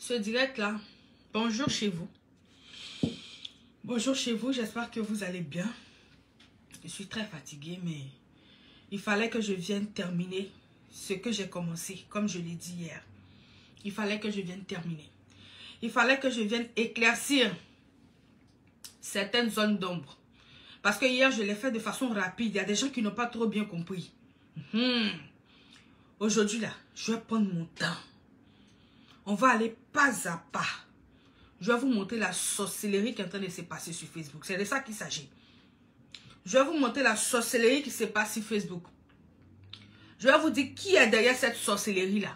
ce direct-là, bonjour chez vous. Bonjour chez vous, j'espère que vous allez bien. Je suis très fatiguée, mais il fallait que je vienne terminer ce que j'ai commencé, comme je l'ai dit hier. Il fallait que je vienne terminer. Il fallait que je vienne éclaircir certaines zones d'ombre. Parce que hier, je l'ai fait de façon rapide. Il y a des gens qui n'ont pas trop bien compris. Aujourd'hui, là, je vais prendre mon temps. On va aller pas à pas. Je vais vous montrer la sorcellerie qui est en train de se passer sur Facebook. C'est de ça qu'il s'agit. Je vais vous montrer la sorcellerie qui se passe sur Facebook. Je vais vous dire qui est derrière cette sorcellerie-là.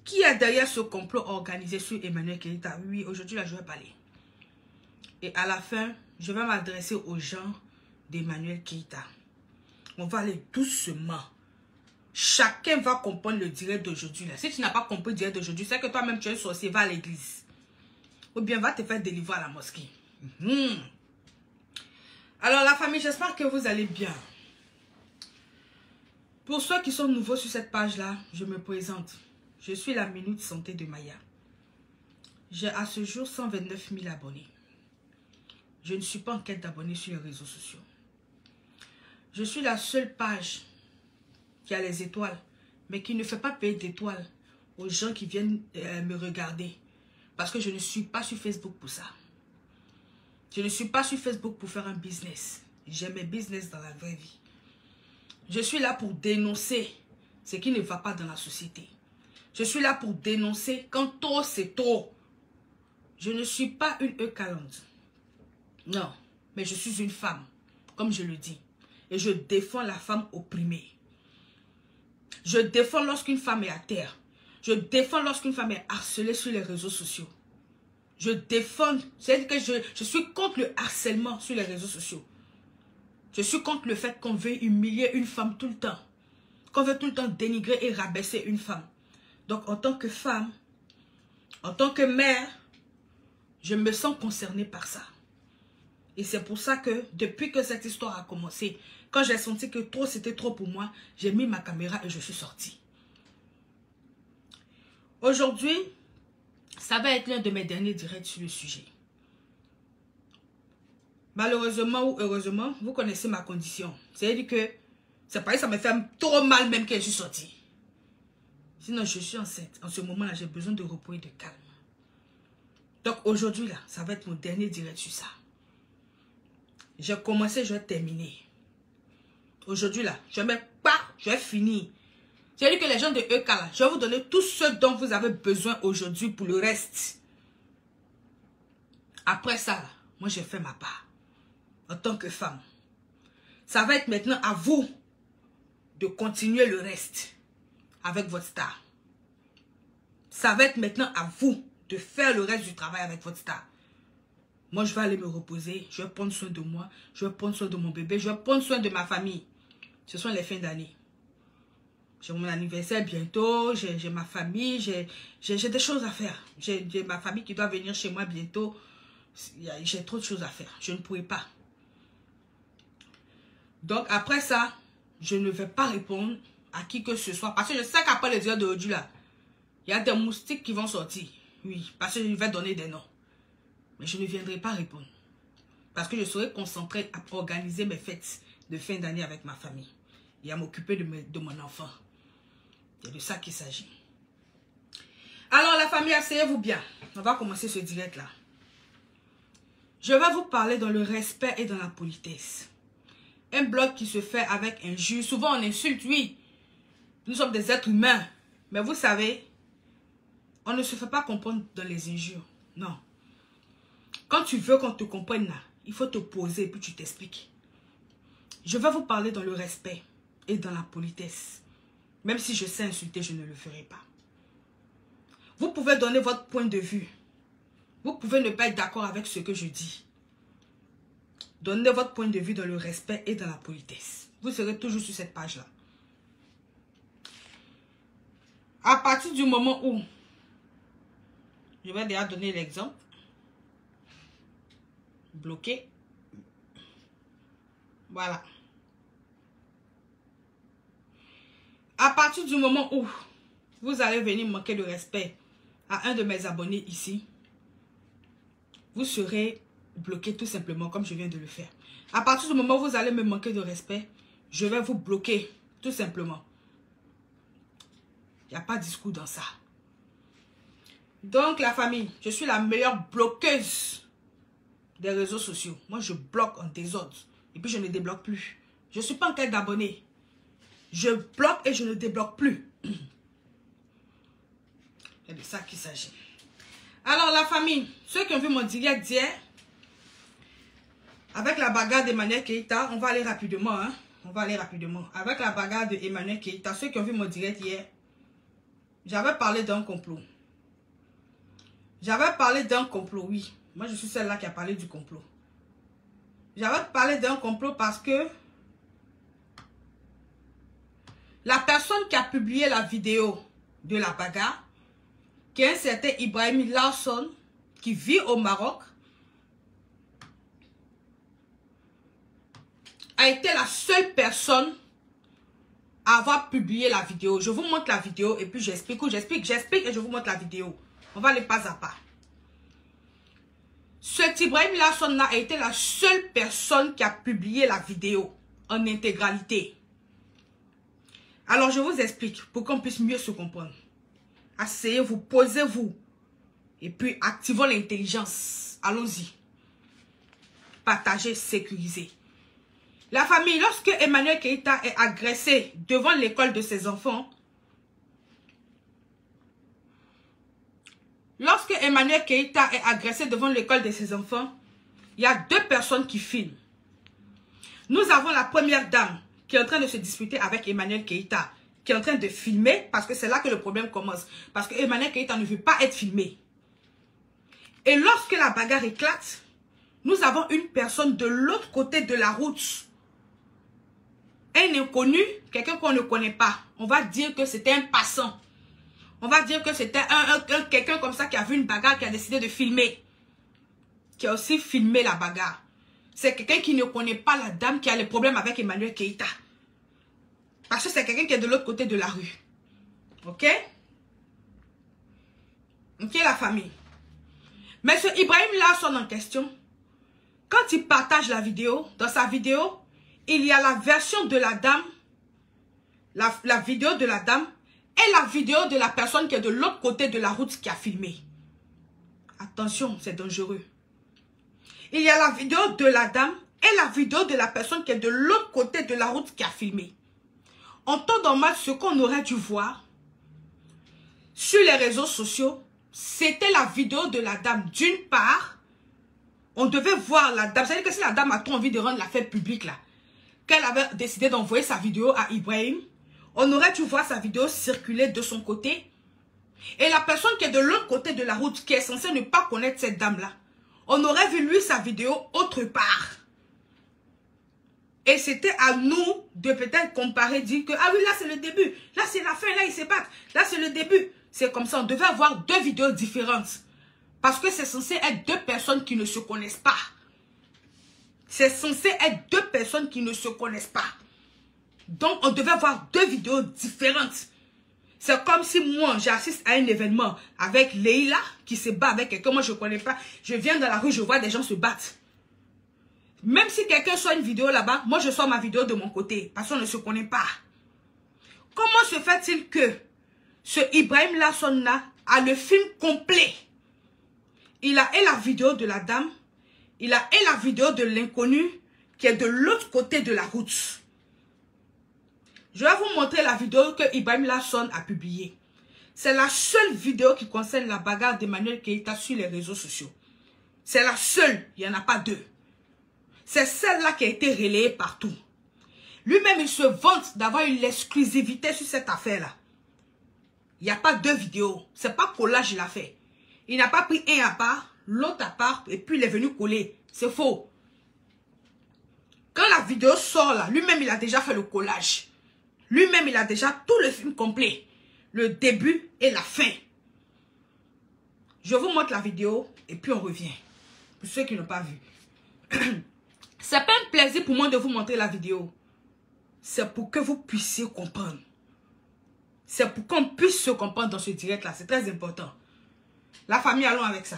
Qui est derrière ce complot organisé sur Emmanuel Keita. Oui, aujourd'hui, là, je vais parler. Et à la fin, je vais m'adresser aux gens d'Emmanuel Keita. On va aller doucement. Chacun va comprendre le direct d'aujourd'hui. Si tu n'as pas compris le direct d'aujourd'hui, c'est que toi-même, tu es un sorcier, va à l'église. Ou bien va te faire délivrer à la mosquée. Alors la famille, j'espère que vous allez bien. Pour ceux qui sont nouveaux sur cette page-là, je me présente. Je suis la Minute Santé de Maya. J'ai à ce jour 129 000 abonnés. Je ne suis pas en quête d'abonnés sur les réseaux sociaux. Je suis la seule page qui a les étoiles, mais qui ne fait pas payer d'étoiles aux gens qui viennent me regarder. Parce que je ne suis pas sur Facebook pour ça. Je ne suis pas sur Facebook pour faire un business. J'ai mes business dans la vraie vie. Je suis là pour dénoncer ce qui ne va pas dans la société. Je suis là pour dénoncer quand trop c'est trop. Je ne suis pas une eucalante. Non, mais je suis une femme, comme je le dis. Et je défends la femme opprimée. Je défends lorsqu'une femme est à terre. Je défends lorsqu'une femme est harcelée sur les réseaux sociaux. Je défends, c'est-à-dire que je suis contre le harcèlement sur les réseaux sociaux. Je suis contre le fait qu'on veut humilier une femme tout le temps. Qu'on veut tout le temps dénigrer et rabaisser une femme. Donc en tant que femme, en tant que mère, je me sens concernée par ça. Et c'est pour ça que depuis que cette histoire a commencé, quand j'ai senti que trop c'était trop pour moi, j'ai mis ma caméra et je suis sortie. Aujourd'hui, ça va être l'un de mes derniers directs sur le sujet. Malheureusement ou heureusement, vous connaissez ma condition. C'est-à-dire que c'est pareil, ça me fait trop mal même que je suis sortie. Sinon, je suis enceinte. En ce moment-là, j'ai besoin de repos et de calme. Donc aujourd'hui, là, ça va être mon dernier direct sur ça. J'ai commencé, je vais terminer. Aujourd'hui, là, je vais finir. C'est-à-dire que les gens de EK, là, je vais vous donner tout ce dont vous avez besoin aujourd'hui pour le reste. Après ça, là, moi, j'ai fait ma part. En tant que femme. Ça va être maintenant à vous de continuer le reste avec votre star. Ça va être maintenant à vous de faire le reste du travail avec votre star. Moi, je vais aller me reposer. Je vais prendre soin de moi. Je vais prendre soin de mon bébé. Je vais prendre soin de ma famille. Ce sont les fins d'année. J'ai mon anniversaire bientôt. J'ai ma famille. J'ai des choses à faire. J'ai ma famille qui doit venir chez moi bientôt. J'ai trop de choses à faire. Je ne pourrai pas. Donc, après ça, je ne vais pas répondre à qui que ce soit. Parce que je sais qu'après le direct d'aujourd'hui, là, il y a des moustiques qui vont sortir. Oui, parce que je vais donner des noms. Mais je ne viendrai pas répondre. Parce que je serai concentrée à organiser mes fêtes de fin d'année avec ma famille. Et à m'occuper de mon enfant. C'est de ça qu'il s'agit. Alors la famille, asseyez-vous bien. On va commencer ce direct-là. Je vais vous parler dans le respect et dans la politesse. Un blog qui se fait avec injure. Souvent on insulte, oui. Nous sommes des êtres humains. Mais vous savez, on ne se fait pas comprendre dans les injures. Non. Quand tu veux qu'on te comprenne là, il faut te poser et puis tu t'expliques. Je vais vous parler dans le respect et dans la politesse. Même si je sais insulter, je ne le ferai pas. Vous pouvez donner votre point de vue. Vous pouvez ne pas être d'accord avec ce que je dis. Donnez votre point de vue dans le respect et dans la politesse. Vous serez toujours sur cette page-là. À partir du moment où, je vais déjà donner l'exemple. Bloqué. Voilà. À partir du moment où vous allez venir manquer de respect à un de mes abonnés ici, vous serez bloqué tout simplement comme je viens de le faire. À partir du moment où vous allez me manquer de respect, je vais vous bloquer tout simplement. Il n'y a pas de discours dans ça. Donc la famille, je suis la meilleure bloqueuse des réseaux sociaux. Moi je bloque en désordre et puis je ne débloque plus. Je ne suis pas en quête d'abonnés. Je bloque et je ne débloque plus. C'est de ça qu'il s'agit. Alors la famille, ceux qui ont vu mon direct d'hier, avec la bagarre d'Emmanuel Keïta, on va aller rapidement. Hein? On va aller rapidement. Avec la bagarre d'Emmanuel Keïta, ceux qui ont vu mon direct hier, j'avais parlé d'un complot. J'avais parlé d'un complot, oui. Moi, je suis celle-là qui a parlé du complot. J'avais parlé d'un complot parce que la personne qui a publié la vidéo de la bagarre, qui est un certain Ibrahim Larson, qui vit au Maroc, a été la seule personne à avoir publié la vidéo. Je vous montre la vidéo et puis j'explique et je vous montre la vidéo. On va aller pas à pas. Cet Ibrahim Larson a été la seule personne qui a publié la vidéo en intégralité. Alors je vous explique pour qu'on puisse mieux se comprendre. Asseyez-vous, posez-vous et puis activons l'intelligence. Allons-y. Partagez, sécurisez. La famille, lorsque Emmanuel Keïta est agressé devant l'école de ses enfants, il y a deux personnes qui filment. Nous avons la première dame qui est en train de se disputer avec Emmanuel Keïta, qui est en train de filmer, parce que c'est là que le problème commence. Parce que Emmanuel Keïta ne veut pas être filmé. Et lorsque la bagarre éclate, nous avons une personne de l'autre côté de la route. Un inconnu, quelqu'un qu'on ne connaît pas. On va dire que c'était un passant. On va dire que c'était quelqu'un comme ça qui a vu une bagarre, qui a décidé de filmer. Qui a aussi filmé la bagarre. C'est quelqu'un qui ne connaît pas la dame qui a les problèmes avec Emmanuel Keïta. Parce que c'est quelqu'un qui est de l'autre côté de la rue. Ok? Ok la famille. Mais ce Ibrahim Larson en question, quand il partage la vidéo, dans sa vidéo, il y a la version de la dame, la vidéo de la dame, et la vidéo de la personne qui est de l'autre côté de la route qui a filmé. Attention, c'est dangereux. Il y a la vidéo de la dame et la vidéo de la personne qui est de l'autre côté de la route qui a filmé. En temps normal, ce qu'on aurait dû voir sur les réseaux sociaux, c'était la vidéo de la dame. D'une part, on devait voir la dame. C'est-à-dire que si la dame a trop envie de rendre l'affaire publique, là, qu'elle avait décidé d'envoyer sa vidéo à Ibrahim, on aurait dû voir sa vidéo circuler de son côté. Et la personne qui est de l'autre côté de la route, qui est censée ne pas connaître cette dame-là, on aurait vu lui sa vidéo autre part. Et c'était à nous de peut-être comparer, dire que, ah oui, là c'est le début, là c'est la fin, là ils se battent, là c'est le début. C'est comme ça, on devait avoir deux vidéos différentes. Parce que c'est censé être deux personnes qui ne se connaissent pas. C'est censé être deux personnes qui ne se connaissent pas. Donc, on devait avoir deux vidéos différentes. C'est comme si moi, j'assiste à un événement avec Leïla qui se bat avec quelqu'un. Moi, je ne connais pas. Je viens dans la rue, je vois des gens se battre. Même si quelqu'un sort une vidéo là-bas, moi, je sors ma vidéo de mon côté. Parce qu'on ne se connaît pas. Comment se fait-il que ce Ibrahim Larson a le film complet? Il a et la vidéo de la dame, il a et la vidéo de l'inconnu qui est de l'autre côté de la route. Je vais vous montrer la vidéo que Ibrahim Larson a publiée. C'est la seule vidéo qui concerne la bagarre d'Emmanuel Keïta sur les réseaux sociaux. C'est la seule, il n'y en a pas deux. C'est celle-là qui a été relayée partout. Lui-même, il se vante d'avoir eu l'exclusivité sur cette affaire-là. Il n'y a pas deux vidéos. C'est pas collage il a fait. Il n'a pas pris un à part, l'autre à part, et puis il est venu coller. C'est faux. Quand la vidéo sort là, lui-même, il a déjà fait le collage. Lui-même, il a déjà tout le film complet. Le début et la fin. Je vous montre la vidéo et puis on revient. Pour ceux qui n'ont pas vu. C'est pas un plaisir pour moi de vous montrer la vidéo. C'est pour que vous puissiez comprendre. C'est pour qu'on puisse se comprendre dans ce direct-là. C'est très important. La famille, allons avec ça.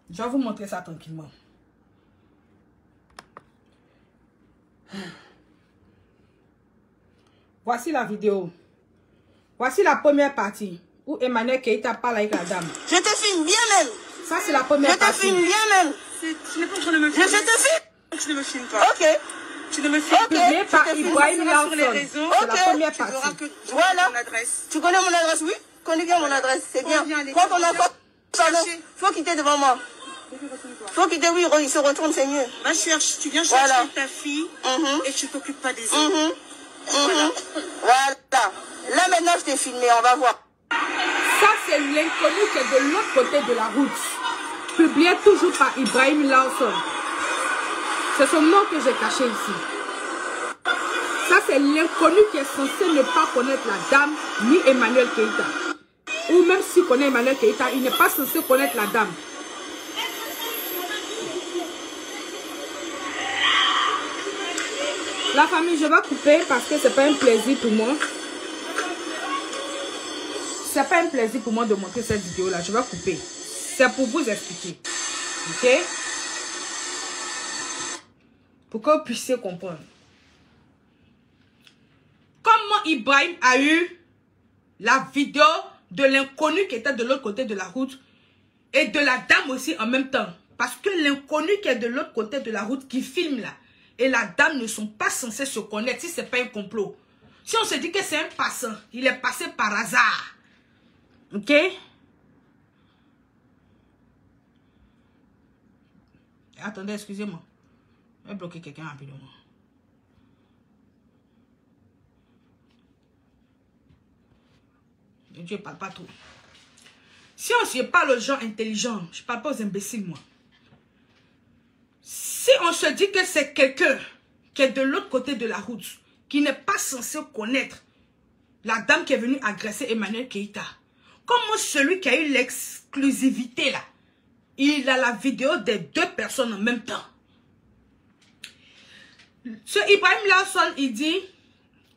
Je vais vous montrer ça tranquillement. Voici la vidéo. Voici la première partie où Emmanuel Keita parle avec la dame. Je te filme bien même. Ça, c'est la première partie. Je te filme bien même. Tu n'es pas en train de me filmer. Je te filme. Tu ne me filmes pas. Ok. Tu ne me filmes pas. Publié par Ibrahim sur les Lawson. réseaux. C'est la première Tu verras partie. que tu Voilà. connais mon adresse. Tu connais mon adresse, oui? Tu connais bien mon adresse, c'est bien. Viens, allez, Quand on a encore... Pardon, chercher. faut quitter devant moi. Faut quitter, oui, il se retourne, c'est mieux. Va chercher, tu viens chercher Voilà. ta fille et tu t'occupes pas des autres. Mhm. Mhm. Voilà. Là, maintenant, je t'ai filmé, on va voir. Ça, c'est l'inconnu qui est de l'autre côté de la route. Publié toujours par Ibrahim Lawson. C'est son nom que j'ai caché ici. Ça, c'est l'inconnu qui est censé ne pas connaître la dame ni Emmanuel Keita. Ou même s'il connaît Emmanuel Keita, il n'est pas censé connaître la dame. La famille, je vais couper parce que c'est pas un plaisir pour moi. C'est pas un plaisir pour moi de montrer cette vidéo là. Je vais couper. C'est pour vous expliquer. Ok? Pour que vous puissiez comprendre. Comment Ibrahim a eu la vidéo de l'inconnu qui était de l'autre côté de la route et de la dame aussi en même temps. Parce que l'inconnu qui est de l'autre côté de la route qui filme là et la dame ne sont pas censés se connaître si ce n'est pas un complot. Si on se dit que c'est un passant, il est passé par hasard. Ok? Attendez, excusez-moi. Je vais bloquer quelqu'un rapidement. Je ne parle pas trop. Si on se parle aux gens intelligents, je ne parle pas aux imbéciles, moi. Si on se dit que c'est quelqu'un qui est de l'autre côté de la route, qui n'est pas censé connaître la dame qui est venue agresser Emmanuel Keita, comment celui qui a eu l'exclusivité là, il a la vidéo des deux personnes en même temps. Ce Ibrahim Lawson, il dit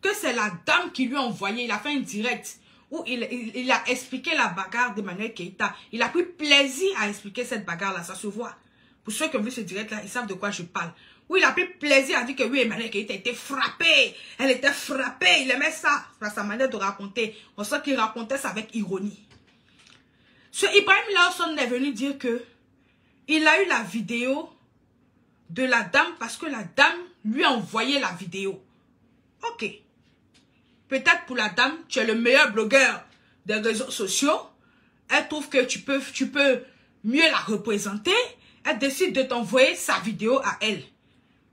que c'est la dame qui lui a envoyé, il a fait un direct où il a expliqué la bagarre d'Emmanuel Keita. Il a pris plaisir à expliquer cette bagarre-là, ça se voit. Pour ceux qui ont vu ce direct-là, ils savent de quoi je parle. Où il a pris plaisir à dire que oui, Emmanuel Keita était frappée. Elle était frappée, il aimait ça. C'est sa manière de raconter. On sent qu'il racontait ça avec ironie. Ce Ibrahim Lawson est venu dire que il a eu la vidéo de la dame parce que la dame lui a envoyé la vidéo. Ok. Peut-être pour la dame, tu es le meilleur blogueur des réseaux sociaux. Elle trouve que tu peux mieux la représenter. Elle décide de t'envoyer sa vidéo à elle.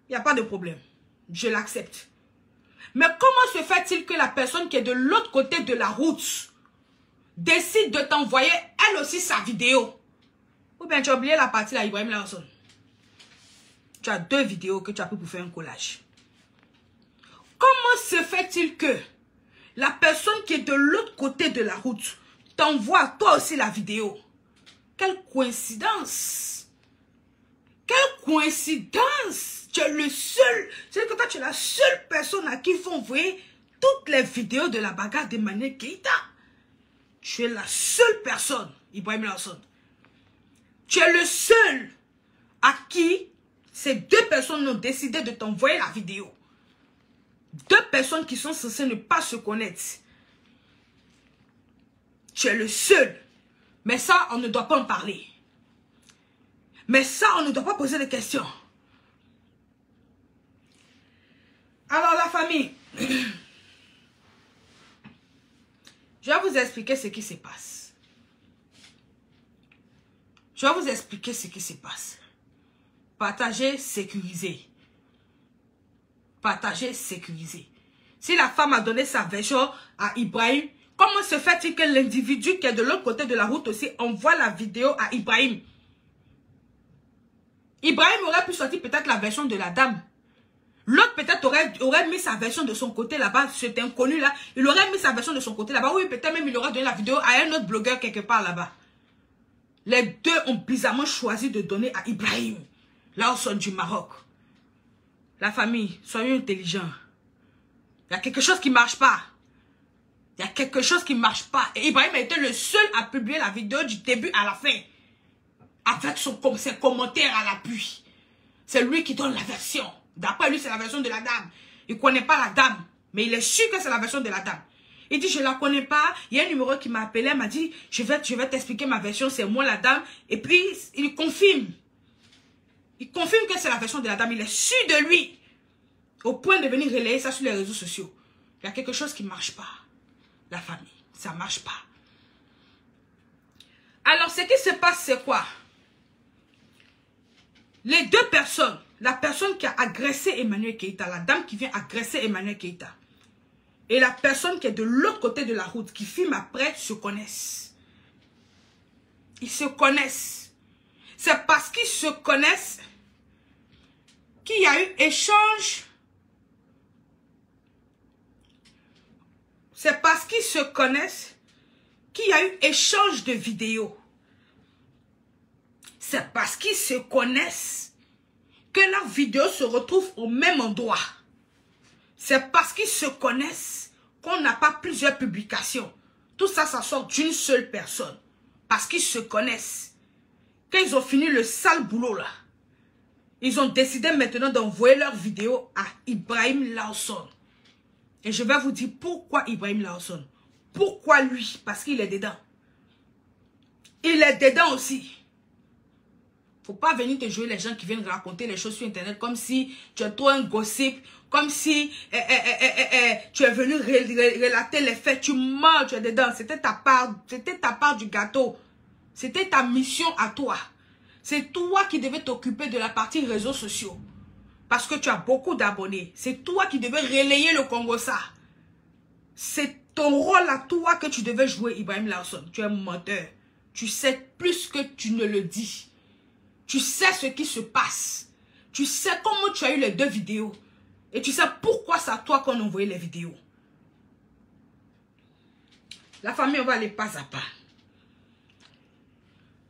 Il n'y a pas de problème. Je l'accepte. Mais comment se fait-il que la personne qui est de l'autre côté de la route décide de t'envoyer elle aussi sa vidéo? Ou bien tu as oublié la partie là, Ibrahim Lawson. Tu as deux vidéos que tu as pris pour faire un collage. Comment se fait-il que la personne qui est de l'autre côté de la route t'envoie toi aussi la vidéo? Quelle coïncidence! Quelle coïncidence! Tu es le seul, c'est que toi tu es la seule personne à qui il faut envoyer toutes les vidéos de la bagarre d'Emmanuel Keita. Tu es la seule personne, Ibrahim Lawson. Tu es le seul à qui ces deux personnes ont décidé de t'envoyer la vidéo. Deux personnes qui sont censées ne pas se connaître. Tu es le seul. Mais ça, on ne doit pas en parler. Mais ça, on ne doit pas poser de questions. Alors, la famille, je vais vous expliquer ce qui se passe. Je vais vous expliquer ce qui se passe. Partager, sécuriser. Partager, sécuriser. Si la femme a donné sa version à Ibrahim, comment se fait-il que l'individu qui est de l'autre côté de la route aussi envoie la vidéo à Ibrahim? Ibrahim aurait pu sortir peut-être la version de la dame. L'autre peut-être aurait mis sa version de son côté là-bas, cet inconnu là. Il aurait mis sa version de son côté là-bas. Oui, peut-être même il aurait donné la vidéo à un autre blogueur quelque part là-bas. Les deux ont bizarrement choisi de donner à Ibrahim. Lawson du Maroc. La famille, soyez intelligents. Il y a quelque chose qui ne marche pas. Il y a quelque chose qui ne marche pas. Et Ibrahim a été le seul à publier la vidéo du début à la fin. Avec ses commentaires à l'appui. C'est lui qui donne la version. D'après lui, c'est la version de la dame. Il ne connaît pas la dame. Mais il est sûr que c'est la version de la dame. Il dit, je ne la connais pas. Il y a un numéro qui m'a appelé. Elle m'a dit, je vais t'expliquer ma version. C'est moi la dame. Et puis, il confirme. Il confirme que c'est la version de la dame. Il est sûr de lui. Au point de venir relayer ça sur les réseaux sociaux. Il y a quelque chose qui ne marche pas. La famille. Ça ne marche pas. Alors, ce qui se passe, c'est quoi? Les deux personnes, la personne qui a agressé Emmanuel Keïta, la dame qui vient agresser Emmanuel Keïta, et la personne qui est de l'autre côté de la route, qui filme après, se connaissent. Ils se connaissent. C'est parce qu'ils se connaissent qu'il y a eu échange. C'est parce qu'ils se connaissent qu'il y a eu échange de vidéos. C'est parce qu'ils se connaissent que leurs vidéos se retrouvent au même endroit. C'est parce qu'ils se connaissent qu'on n'a pas plusieurs publications. Tout ça, ça sort d'une seule personne. Parce qu'ils se connaissent. Quand ils ont fini le sale boulot là, ils ont décidé maintenant d'envoyer leurs vidéos à Ibrahim Lawson. Et je vais vous dire pourquoi Ibrahim Lawson. Pourquoi lui? Parce qu'il est dedans. Il est dedans aussi. Faut pas venir te jouer les gens qui viennent raconter les choses sur Internet comme si tu es toi un gossip, comme si tu es venu relater les faits. Tu mens, tu es dedans. C'était ta part du gâteau. C'était ta mission à toi. C'est toi qui devais t'occuper de la partie réseaux sociaux. Parce que tu as beaucoup d'abonnés. C'est toi qui devais relayer le Congossa. C'est ton rôle à toi que tu devais jouer, Ibrahim Lawson. Tu es un menteur. Tu sais plus que tu ne le dis. Tu sais ce qui se passe. Tu sais comment tu as eu les deux vidéos. Et tu sais pourquoi c'est à toi qu'on a envoyé les vidéos. La famille, on va aller pas à pas.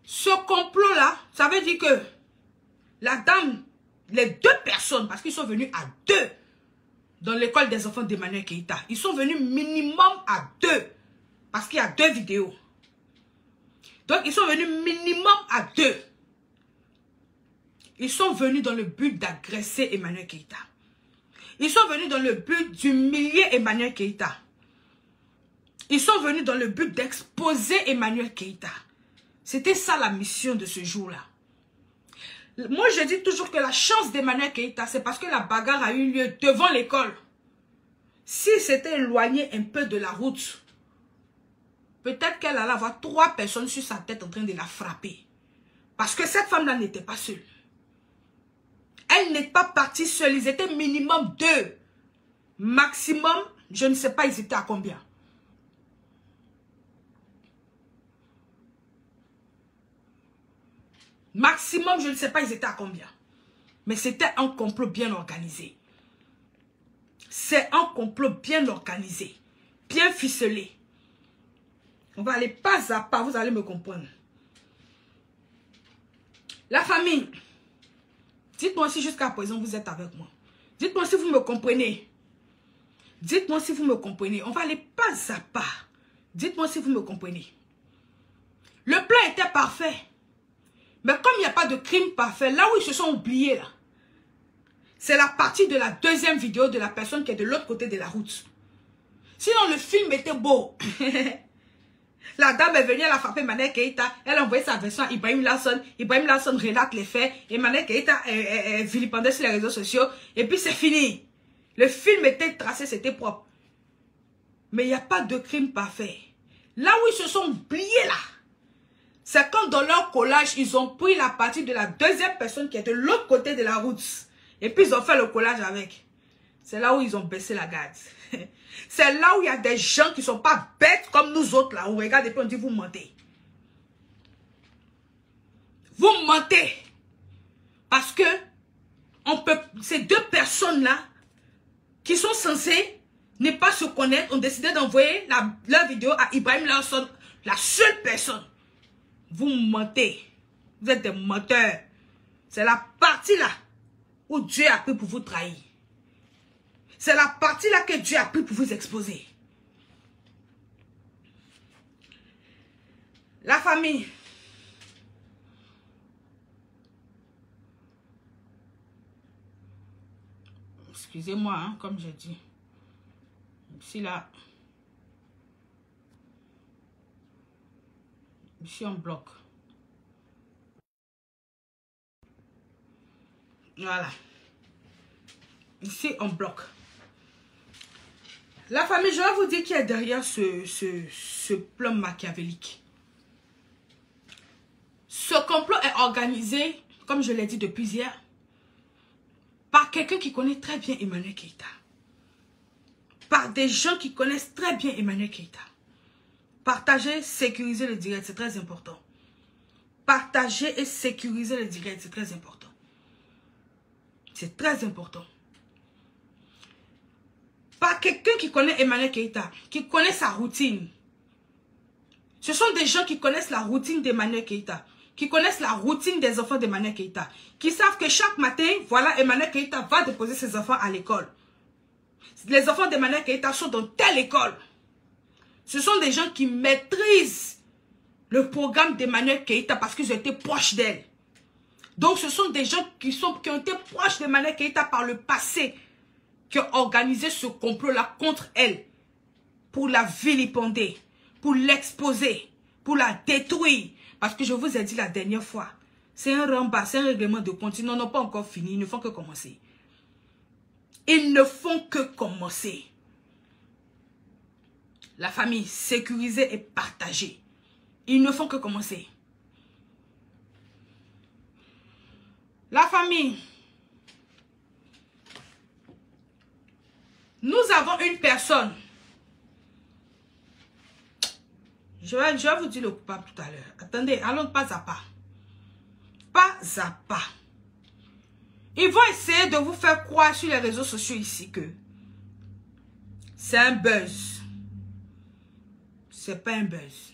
Ce complot-là, ça veut dire que la dame, les deux personnes, parce qu'ils sont venus à deux dans l'école des enfants d'Emmanuel Keïta. Ils sont venus minimum à deux. Parce qu'il y a deux vidéos. Donc, ils sont venus minimum à deux. Ils sont venus dans le but d'agresser Emmanuel Keïta. Ils sont venus dans le but d'humilier Emmanuel Keïta. Ils sont venus dans le but d'exposer Emmanuel Keïta. C'était ça la mission de ce jour-là. Moi, je dis toujours que la chance d'Emmanuel Keïta, c'est parce que la bagarre a eu lieu devant l'école. Si c'était éloigné un peu de la route, peut-être qu'elle allait avoir 3 personnes sur sa tête en train de la frapper. Parce que cette femme-là n'était pas seule. Elle n'est pas partie seule. Ils étaient minimum 2. Maximum, je ne sais pas, ils étaient à combien. Maximum, je ne sais pas, ils étaient à combien. Mais c'était un complot bien organisé. C'est un complot bien organisé. Bien ficelé. On va aller pas à pas, vous allez me comprendre. La famille. Dites-moi si jusqu'à présent vous êtes avec moi. Dites-moi si vous me comprenez. Dites-moi si vous me comprenez. On va aller pas à pas. Dites-moi si vous me comprenez. Le plan était parfait. Mais comme il n'y a pas de crime parfait, là où ils se sont oubliés, là, c'est la partie de la deuxième vidéo de la personne qui est de l'autre côté de la route. Sinon, le film était beau. La dame est venue, elle a frappé Emmanuel Keïta, elle a envoyé sa version à Ibrahim Lawson. Ibrahim Lawson relate les faits. Emmanuel Keïta est vilipendé sur les réseaux sociaux. Et puis c'est fini. Le film était tracé, c'était propre. Mais il n'y a pas de crime parfait. Là où ils se sont oubliés là, c'est quand dans leur collage, ils ont pris la partie de la deuxième personne qui est de l'autre côté de la route. Et puis ils ont fait le collage avec. C'est là où ils ont baissé la garde. C'est là où il y a des gens qui ne sont pas bêtes comme nous autres là. On regarde et puis on dit vous mentez. Vous mentez. Parce que ces deux personnes là qui sont censées ne pas se connaître ont décidé d'envoyer leur vidéo à Ibrahim Lawson, la seule personne. Vous mentez. Vous êtes des menteurs. C'est la partie là où Dieu a pris pour vous trahir. C'est la partie là que Dieu a pris pour vous exposer. La famille. Excusez-moi, hein, comme j'ai dit. Ici, là. Ici, on bloque. Voilà. Ici, on bloque. La famille, je vais vous dire qui est derrière ce plan machiavélique. Ce complot est organisé, comme je l'ai dit depuis hier, par quelqu'un qui connaît très bien Emmanuel Keïta. Par des gens qui connaissent très bien Emmanuel Keïta. Partagez, sécuriser le direct, c'est très important. Partagez et sécuriser le direct, c'est très important. C'est très important. Par quelqu'un qui connaît Emmanuel Keïta, qui connaît sa routine. Ce sont des gens qui connaissent la routine d'Emmanuel Keïta, qui connaissent la routine des enfants d'Emmanuel Keïta, qui savent que chaque matin, voilà, Emmanuel Keïta va déposer ses enfants à l'école. Les enfants d'Emmanuel Keïta sont dans telle école. Ce sont des gens qui maîtrisent le programme d'Emmanuel Keïta parce qu'ils étaient proches d'elle. Donc ce sont des gens qui ont été proches d'Emmanuel Keïta par le passé, qui ont organisé ce complot-là contre elle, pour la vilipender, pour l'exposer, pour la détruire. Parce que je vous ai dit la dernière fois, c'est un rembat, c'est un règlement de compte. Ils n'en ont pas encore fini, ils ne font que commencer. Ils ne font que commencer. La famille sécurisée et partagée. Ils ne font que commencer. La famille. Nous avons une personne. Je vais vous dire le coupable tout à l'heure. Attendez, allons pas à pas. Pas à pas. Ils vont essayer de vous faire croire sur les réseaux sociaux ici que c'est un buzz. C'est pas un buzz.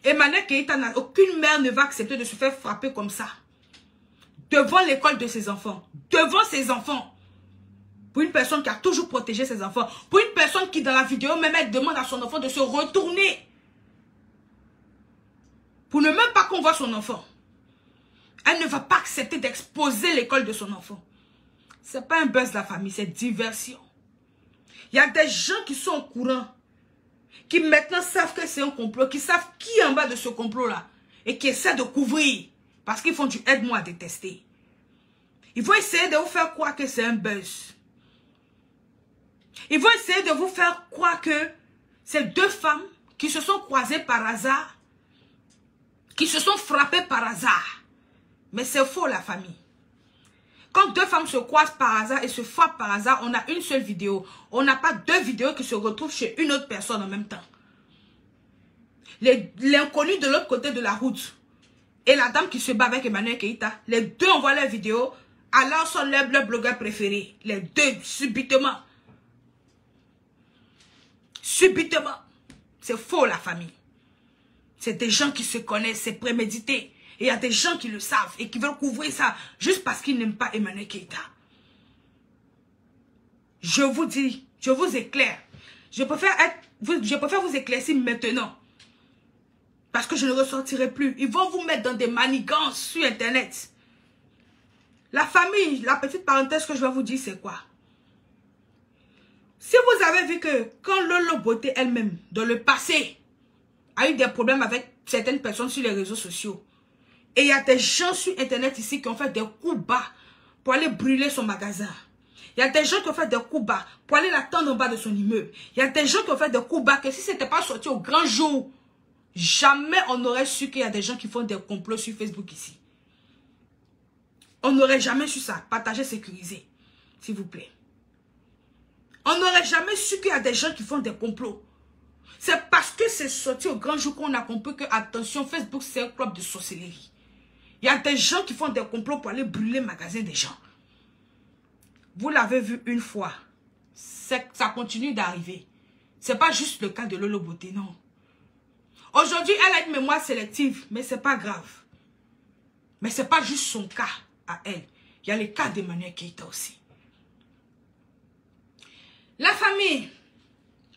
Emmanuel Keïta, aucune mère ne va accepter de se faire frapper comme ça. Devant l'école de ses enfants. Devant ses enfants. Pour une personne qui a toujours protégé ses enfants. Pour une personne qui, dans la vidéo, même elle demande à son enfant de se retourner. Pour ne même pas qu'on voit son enfant. Elle ne va pas accepter d'exposer l'école de son enfant. C'est pas un buzz la famille, c'est diversion. Il y a des gens qui sont au courant. Qui maintenant savent que c'est un complot. Qui savent qui est en bas de ce complot-là. Et qui essaient de couvrir. Parce qu'ils font du aide-moi à détester. Ils vont essayer de vous faire croire que c'est un buzz. Ils vont essayer de vous faire croire que c'est deux femmes qui se sont croisées par hasard, qui se sont frappées par hasard. Mais c'est faux la famille. Quand deux femmes se croisent par hasard et se frappent par hasard, on a une seule vidéo. On n'a pas deux vidéos qui se retrouvent chez une autre personne en même temps. L'inconnu de l'autre côté de la route et la dame qui se bat avec Emmanuel Keïta, les deux envoient leurs vidéos, alors sont leurs blogueurs préférés. Les deux, subitement. Subitement. C'est faux la famille. C'est des gens qui se connaissent, c'est prémédité. Et il y a des gens qui le savent et qui veulent couvrir ça juste parce qu'ils n'aiment pas Emmanuel Keïta. Je vous dis, je vous éclaire. Je préfère vous éclaircir maintenant. Parce que je ne ressortirai plus. Ils vont vous mettre dans des manigances sur Internet. La famille, la petite parenthèse que je vais vous dire, c'est quoi? Si vous avez vu que quand Lolo Beauté elle-même, dans le passé, a eu des problèmes avec certaines personnes sur les réseaux sociaux, et il y a des gens sur Internet ici qui ont fait des coups bas pour aller brûler son magasin. Il y a des gens qui ont fait des coups bas pour aller l'attendre en bas de son immeuble. Il y a des gens qui ont fait des coups bas que si ce n'était pas sorti au grand jour, jamais on n'aurait su qu'il y a des gens qui font des complots sur Facebook ici. On n'aurait jamais su ça. Partagez, sécurisez, s'il vous plaît. On n'aurait jamais su qu'il y a des gens qui font des complots. C'est parce que c'est sorti au grand jour qu'on a compris que, attention, Facebook, c'est un club de sorcellerie. Il y a des gens qui font des complots pour aller brûler le magasin des gens. Vous l'avez vu une fois. Ça continue d'arriver. Ce n'est pas juste le cas de Lolo Beauté, non. Aujourd'hui, elle a une mémoire sélective, mais ce n'est pas grave. Mais ce n'est pas juste son cas à elle. Il y a les cas d'Emmanuel Keïta aussi. La famille,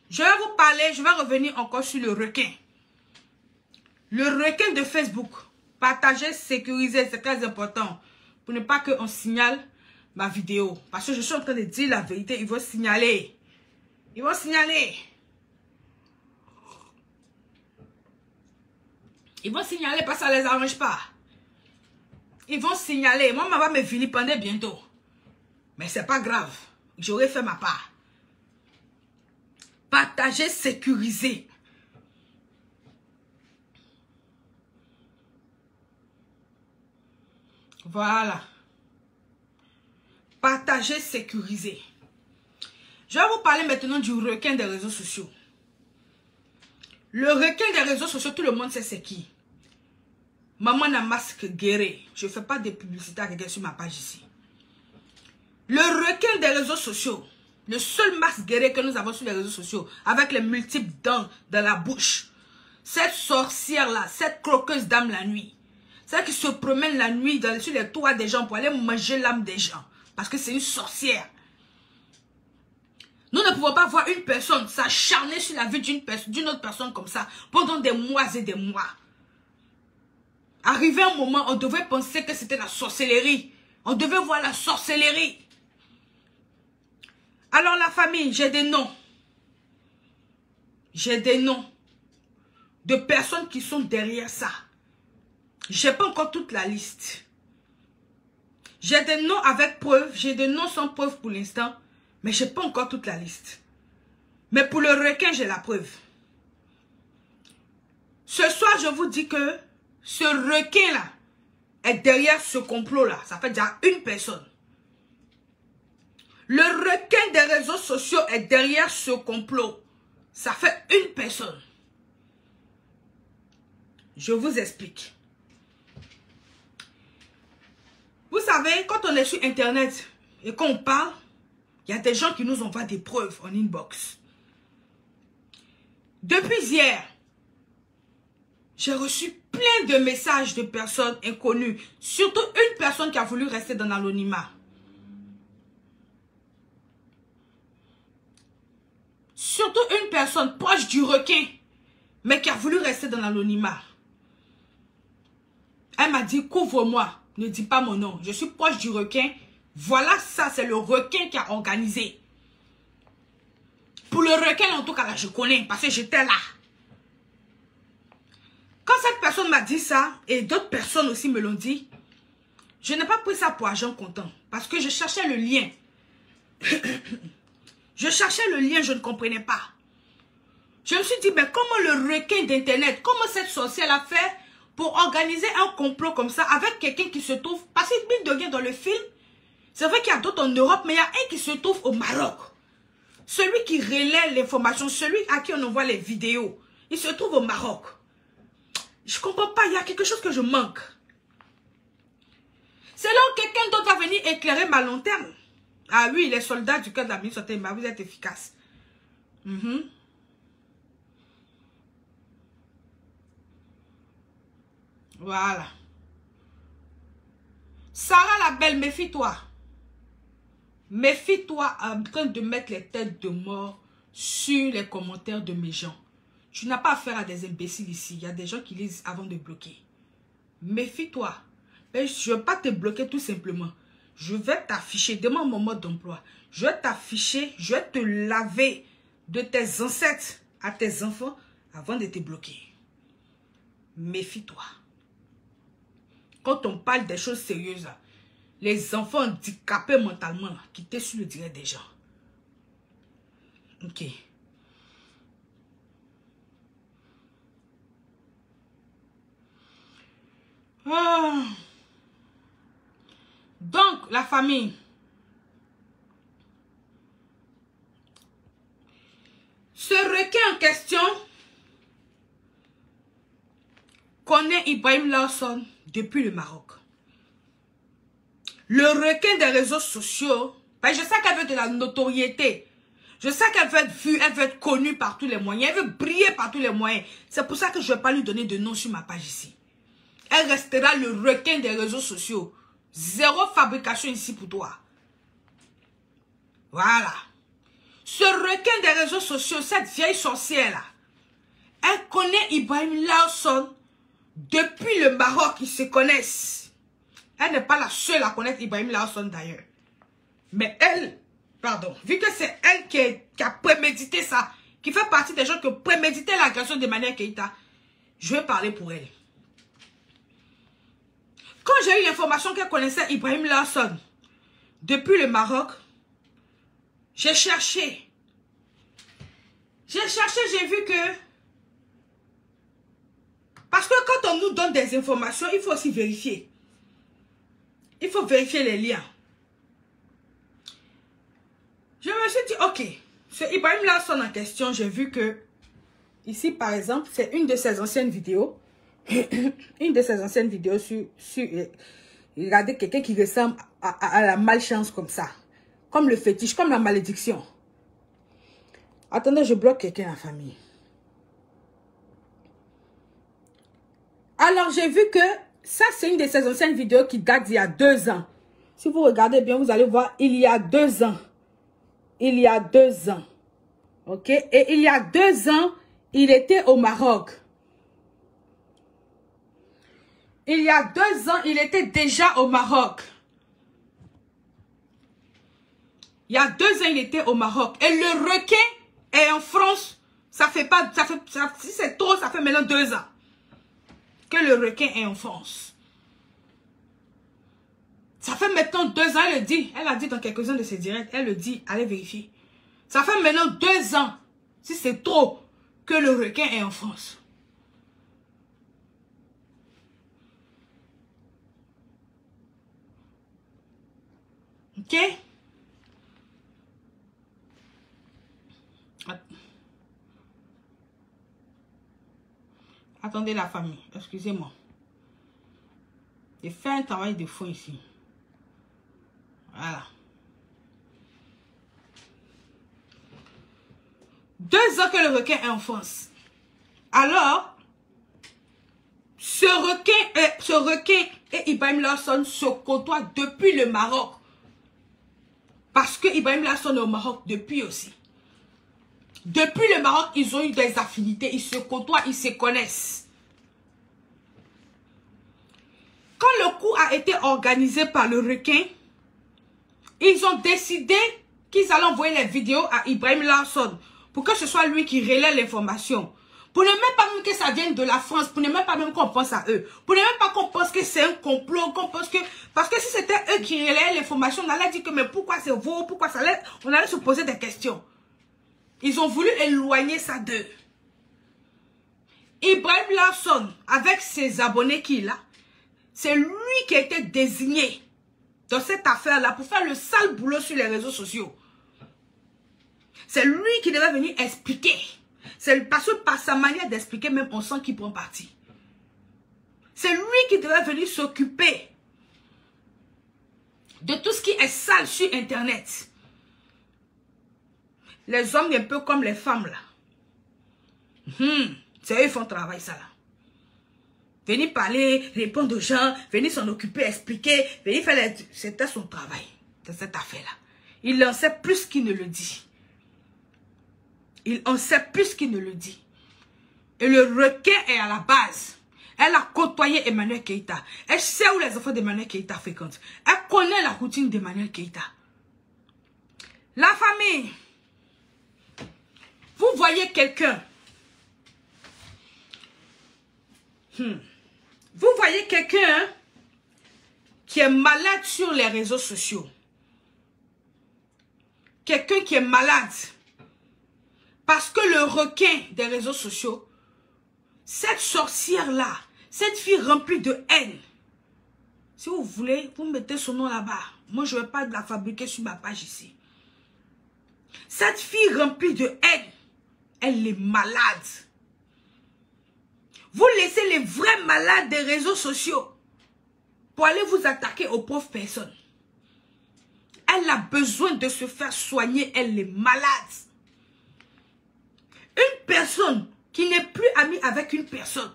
je vais vous parler, je vais revenir encore sur le requin. Le requin de Facebook. Partagez, sécurisez, c'est très important. Pour ne pas qu'on signale ma vidéo. Parce que je suis en train de dire la vérité. Ils vont signaler. Ils vont signaler. Ils vont signaler parce que ça ne les arrange pas. Ils vont signaler. Moi, ma va me vilipender bientôt. Mais c'est pas grave. J'aurais fait ma part. Partagez, sécurisez. Voilà. Partagez, sécurisez. Je vais vous parler maintenant du requin des réseaux sociaux. Le requin des réseaux sociaux, tout le monde sait c'est qui. Maman Namasque Guéré. Je ne fais pas de publicité à quelqu'un sur ma page ici. Le requin des réseaux sociaux. Le seul masque guéri que nous avons sur les réseaux sociaux. Avec les multiples dents dans la bouche. Cette sorcière-là. Cette croqueuse d'âme la nuit. Celle qui se promène la nuit sur les toits des gens pour aller manger l'âme des gens. Parce que c'est une sorcière. Nous ne pouvons pas voir une personne s'acharner sur la vie d'une autre personne comme ça pendant des mois et des mois. Arrivé un moment, on devait penser que c'était la sorcellerie. On devait voir la sorcellerie. Alors la famille, j'ai des noms. J'ai des noms de personnes qui sont derrière ça. Je n'ai pas encore toute la liste. J'ai des noms avec preuve. J'ai des noms sans preuve pour l'instant. Mais je n'ai pas encore toute la liste. Mais pour le requin, j'ai la preuve. Ce soir, je vous dis que ce requin-là est derrière ce complot-là. Ça fait déjà une personne. Le requin des réseaux sociaux est derrière ce complot. Ça fait une personne. Je vous explique. Vous savez, quand on est sur Internet et qu'on parle, il y a des gens qui nous envoient des preuves en inbox. Depuis hier, j'ai reçu plein de messages de personnes inconnues. Surtout une personne qui a voulu rester dans l'anonymat. Surtout une personne proche du requin, mais qui a voulu rester dans l'anonymat. Elle m'a dit, couvre-moi, ne dis pas mon nom. Je suis proche du requin. Voilà ça, c'est le requin qui a organisé. Pour le requin, en tout cas, là, je connais, parce que j'étais là. Quand cette personne m'a dit ça, et d'autres personnes aussi me l'ont dit, je n'ai pas pris ça pour argent comptant, parce que je cherchais le lien. Je cherchais le lien, je ne comprenais pas. Je me suis dit, mais comment le requin d'Internet, comment cette sorcière a fait pour organiser un complot comme ça avec quelqu'un qui se trouve, parce qu'il devient dans le film, c'est vrai qu'il y a d'autres en Europe, mais il y a un qui se trouve au Maroc. Celui qui relaie l'information, celui à qui on envoie les vidéos, il se trouve au Maroc. Je ne comprends pas, il y a quelque chose que je manque. C'est là où quelqu'un d'autre va venir éclairer ma lanterne. Ah oui, les soldats du cœur de la ministre, vous êtes efficaces. Voilà. Sarah la belle, méfie-toi. Méfie-toi en train de mettre les têtes de mort sur les commentaires de mes gens. Tu n'as pas affaire à des imbéciles ici. Il y a des gens qui lisent avant de bloquer. Méfie-toi. Je ne vais pas te bloquer tout simplement. Je vais t'afficher. Demande mon mode d'emploi. Je vais t'afficher. Je vais te laver de tes ancêtres à tes enfants avant de te bloquer. Méfie-toi. Quand on parle des choses sérieuses, là, les enfants handicapés mentalement, là, qui étaient sur le direct des gens. Ok. Ah. Donc, la famille. Ce requin en question connaît Ibrahim Lawson depuis le Maroc. Le requin des réseaux sociaux, ben je sais qu'elle veut de la notoriété. Je sais qu'elle veut être vue, elle veut être connue par tous les moyens. Elle veut briller par tous les moyens. C'est pour ça que je ne vais pas lui donner de nom sur ma page ici. Elle restera le requin des réseaux sociaux. Zéro fabrication ici pour toi. Voilà. Ce requin des réseaux sociaux, cette vieille sorcière-là, elle connaît Ibrahim Lawson Depuis le Maroc, ils se connaissent. Elle n'est pas la seule à connaître Ibrahim Larsson d'ailleurs. Mais elle, pardon, vu que c'est elle qui a prémédité ça, qui fait partie des gens qui ont prémédité l'agression de Emmanuel Keïta, je vais parler pour elle. Quand j'ai eu l'information qu'elle connaissait Ibrahim Larsson depuis le Maroc, j'ai cherché. J'ai vu que... Parce que quand on nous donne des informations, il faut aussi vérifier. Il faut vérifier les liens. Je me suis dit, ok, ce Ibrahim Larsson en question, j'ai vu que, ici par exemple, c'est une de ses anciennes vidéos. Une de ses anciennes vidéos sur regardez quelqu'un qui ressemble à la malchance comme ça. Comme le fétiche, comme la malédiction. Attendez, je bloque quelqu'un dans la famille. Alors, j'ai vu que ça, c'est une de ses anciennes vidéos qui date d'il y a 2 ans. Si vous regardez bien, vous allez voir, il y a 2 ans. Il y a 2 ans. Ok? Et il y a 2 ans, il était au Maroc. Il y a 2 ans, il était déjà au Maroc. Il y a 2 ans, il était au Maroc. Et le requin est en France. Ça fait pas... si c'est trop, ça fait maintenant 2 ans. Que le requin est en France. Ça fait maintenant 2 ans, elle le dit. Elle a dit dans quelques-uns de ses directs. Elle le dit, allez vérifier. Ça fait maintenant 2 ans, si c'est trop, que le requin est en France. Ok? Attendez la famille, excusez-moi. J'ai fait un travail de fond ici. Voilà. 2 ans que le requin est en France. Alors, ce requin et Ibrahim Larsson se côtoient depuis le Maroc. Parce que Ibrahim Larsson est au Maroc depuis aussi. Depuis le Maroc, ils ont eu des affinités, ils se côtoient, ils se connaissent. Quand le coup a été organisé par le requin, ils ont décidé qu'ils allaient envoyer les vidéos à Ibrahim Larsson pour que ce soit lui qui relaie l'information. Pour ne même pas même que ça vienne de la France, pour ne même pas même qu'on pense à eux. Pour ne même pas qu'on pense que c'est un complot, qu'on pense que... Parce que si c'était eux qui relaient l'information, on allait dire que mais pourquoi c'est vous, pourquoi ça allait... On allait se poser des questions. Ils ont voulu éloigner ça d'eux. Ibrahim Larsson, avec ses abonnés qu'il a, c'est lui qui a été désigné dans cette affaire-là pour faire le sale boulot sur les réseaux sociaux. C'est lui qui devait venir expliquer. C'est parce que par sa manière d'expliquer, même on sent qu'il prend parti. C'est lui qui devait venir s'occuper de tout ce qui est sale sur Internet. Les hommes un peu comme les femmes là. C'est eux qui font travail ça là. Venir parler, répondre aux gens, venir s'en occuper, expliquer, venir faire les... C'était son travail de cette affaire-là. Il en sait plus qu'il ne le dit. Il en sait plus qu'il ne le dit. Et le requin est à la base. Elle a côtoyé Emmanuel Keïta. Elle sait où les enfants d'Emmanuel Keïta fréquentent. Elle connaît la routine d'Emmanuel Keïta. La famille. Vous voyez quelqu'un. Vous voyez quelqu'un qui est malade sur les réseaux sociaux. Quelqu'un qui est malade. Parce que le requin des réseaux sociaux, cette sorcière-là, cette fille remplie de haine, si vous voulez, vous mettez son nom là-bas. Moi, je ne vais pas la fabriquer sur ma page ici. Cette fille remplie de haine, elle est malade. Vous laissez les vrais malades des réseaux sociaux pour aller vous attaquer aux pauvres personnes. Elle a besoin de se faire soigner, elle est malade. Une personne qui n'est plus amie avec une personne,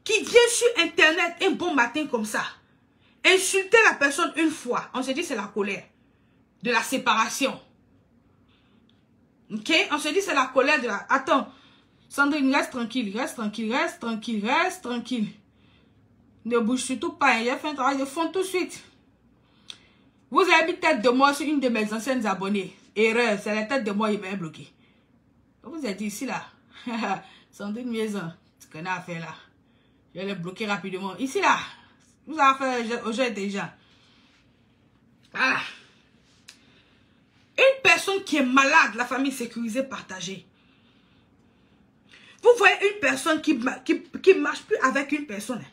qui vient sur Internet un bon matin comme ça, insulter la personne une fois, on se dit c'est la colère de la séparation. Ok? On se dit c'est la colère de la... Attends, Sandrine, reste tranquille, reste tranquille, reste tranquille, reste tranquille. Ne bouge surtout pas, il a fait un travail de fond tout de suite. Vous avez mis tête de moi sur une de mes anciennes abonnées. Erreur, c'est la tête de moi, il m'a bloqué. Vous avez dit ici là. Sandrine Maison, ce qu'on a à faire là. Je vais le bloquer rapidement. Ici là, vous avez fait au jeu déjà. Voilà. Une personne qui est malade, la famille sécurisée, partagée. Vous voyez une personne qui marche plus avec une personne.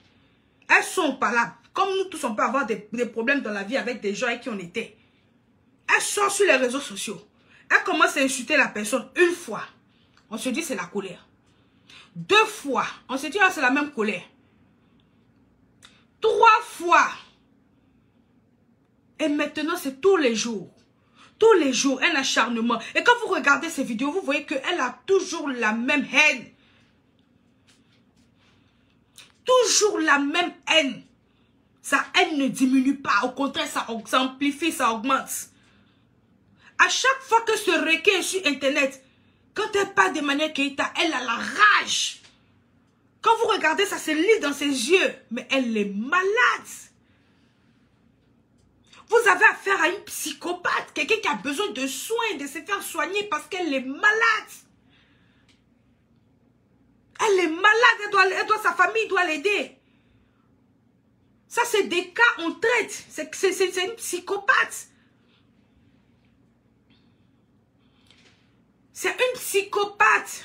Elles sont pas là. Comme nous tous, on peut avoir des problèmes dans la vie avec des gens avec qui on était. Elles sont sur les réseaux sociaux. Elles commencent à insulter la personne une fois. On se dit c'est la colère. 2 fois. On se dit c'est la même colère. 3 fois. Et maintenant c'est tous les jours. Tous les jours, un acharnement. Et quand vous regardez ces vidéos, vous voyez qu'elle a toujours la même haine. Toujours la même haine. Sa haine ne diminue pas. Au contraire, ça amplifie, ça augmente. À chaque fois que ce requin est sur Internet, quand elle parle de Emmanuel Keïta, elle a la rage. Quand vous regardez, ça se lit dans ses yeux. Mais elle est malade. Vous avez affaire à une psychopathe. Quelqu'un qui a besoin de soins, de se faire soigner parce qu'elle est malade. Elle est malade, sa famille doit l'aider. Ça, c'est des cas, on traite. C'est une psychopathe. C'est une psychopathe.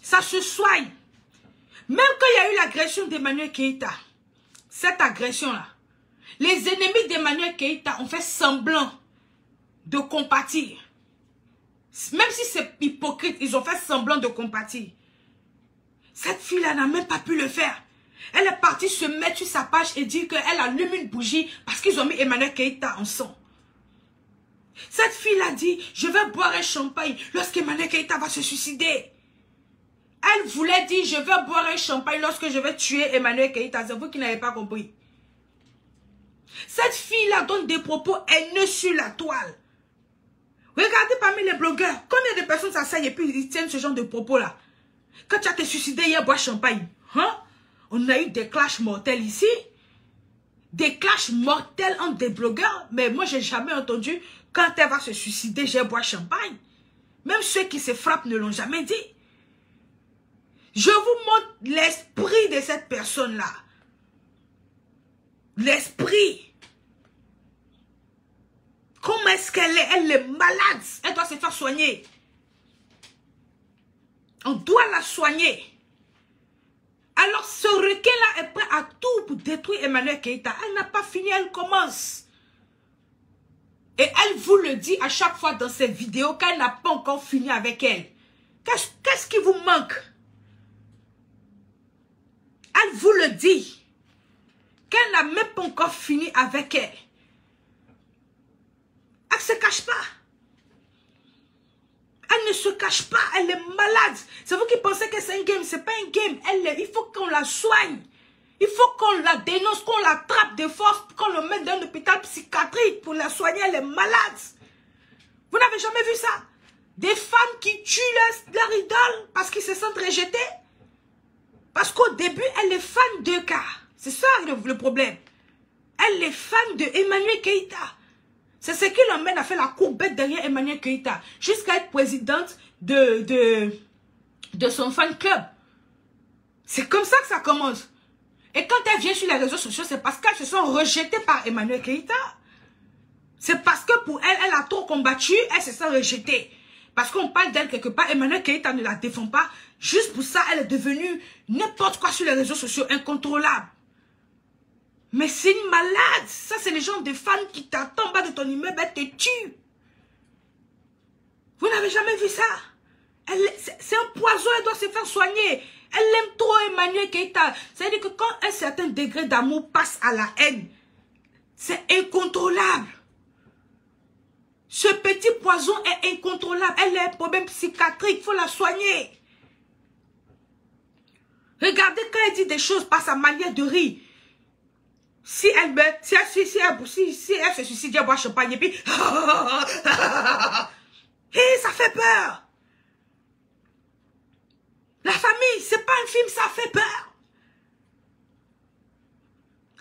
Ça se soigne. Même quand il y a eu l'agression d'Emmanuel Keïta, cette agression-là, les ennemis d'Emmanuel Keïta ont fait semblant de compatir. Même si c'est hypocrite, ils ont fait semblant de compatir. Cette fille-là n'a même pas pu le faire. Elle est partie se mettre sur sa page et dire qu'elle allume une bougie parce qu'ils ont mis Emmanuel Keïta en sang. Cette fille-là dit, je vais boire un champagne lorsqu'Emmanuel Keïta va se suicider. Elle voulait dire, je vais boire un champagne lorsque je vais tuer Emmanuel Keïta. C'est vous qui n'avez pas compris. Cette fille-là donne des propos haineux sur la toile. Regardez parmi les blogueurs, combien de personnes s'asseyent et puis ils tiennent ce genre de propos-là. Quand tu as te suicidé hier, bois champagne. Hein? On a eu des clashs mortels ici. Des clashs mortels entre des blogueurs. Mais moi, j'ai jamais entendu, quand elle va se suicider, j'ai bois champagne. Même ceux qui se frappent ne l'ont jamais dit. Je vous montre l'esprit de cette personne-là. L'esprit. Comment est-ce qu'elle est? Elle est malade. Elle doit se faire soigner. On doit la soigner. Alors ce requin-là est prêt à tout pour détruire Emmanuel Keïta. Elle n'a pas fini, elle commence. Et elle vous le dit à chaque fois dans ses vidéos qu'elle n'a pas encore fini avec elle. Qu'est-ce qui vous manque? Elle vous le dit. Qu'elle n'a même pas encore fini avec elle. Elle ne se cache pas. Elle ne se cache pas. Elle est malade. C'est vous qui pensez que c'est un game. Ce n'est pas un game. Il faut qu'on la soigne. Il faut qu'on la dénonce, qu'on la trappe de force, qu'on le mette dans un hôpital psychiatrique pour la soigner. Elle est malade. Vous n'avez jamais vu ça? Des femmes qui tuent leur idole parce qu'ils se sentent rejetés. Parce qu'au début, elle est fan de K. C'est ça le problème. Elle est fan de Emmanuel Keïta. C'est ce qui l'emmène à faire la courbette derrière Emmanuel Keïta. Jusqu'à être présidente de son fan club. C'est comme ça que ça commence. Et quand elle vient sur les réseaux sociaux, c'est parce qu'elles se sont rejetées par Emmanuel Keïta. C'est parce que pour elle, elle a trop combattu, elle se sent rejetée. Parce qu'on parle d'elle quelque part, Emmanuel Keïta ne la défend pas. Juste pour ça, elle est devenue n'importe quoi sur les réseaux sociaux, incontrôlable. Mais c'est une malade. Ça, c'est les gens de fans qui t'attendent en bas de ton immeuble, elle te tue. Vous n'avez jamais vu ça? C'est un poison, elle doit se faire soigner. Elle aime trop Emmanuel Keïta. C'est-à-dire que quand un certain degré d'amour passe à la haine, c'est incontrôlable. Ce petit poison est incontrôlable. Elle a un problème psychiatrique, il faut la soigner. Regardez quand elle dit des choses par sa manière de rire. Si elle meurt, si elle se suicide, elle boit champagne et puis... Et ça fait peur. pas un film, ça fait peur.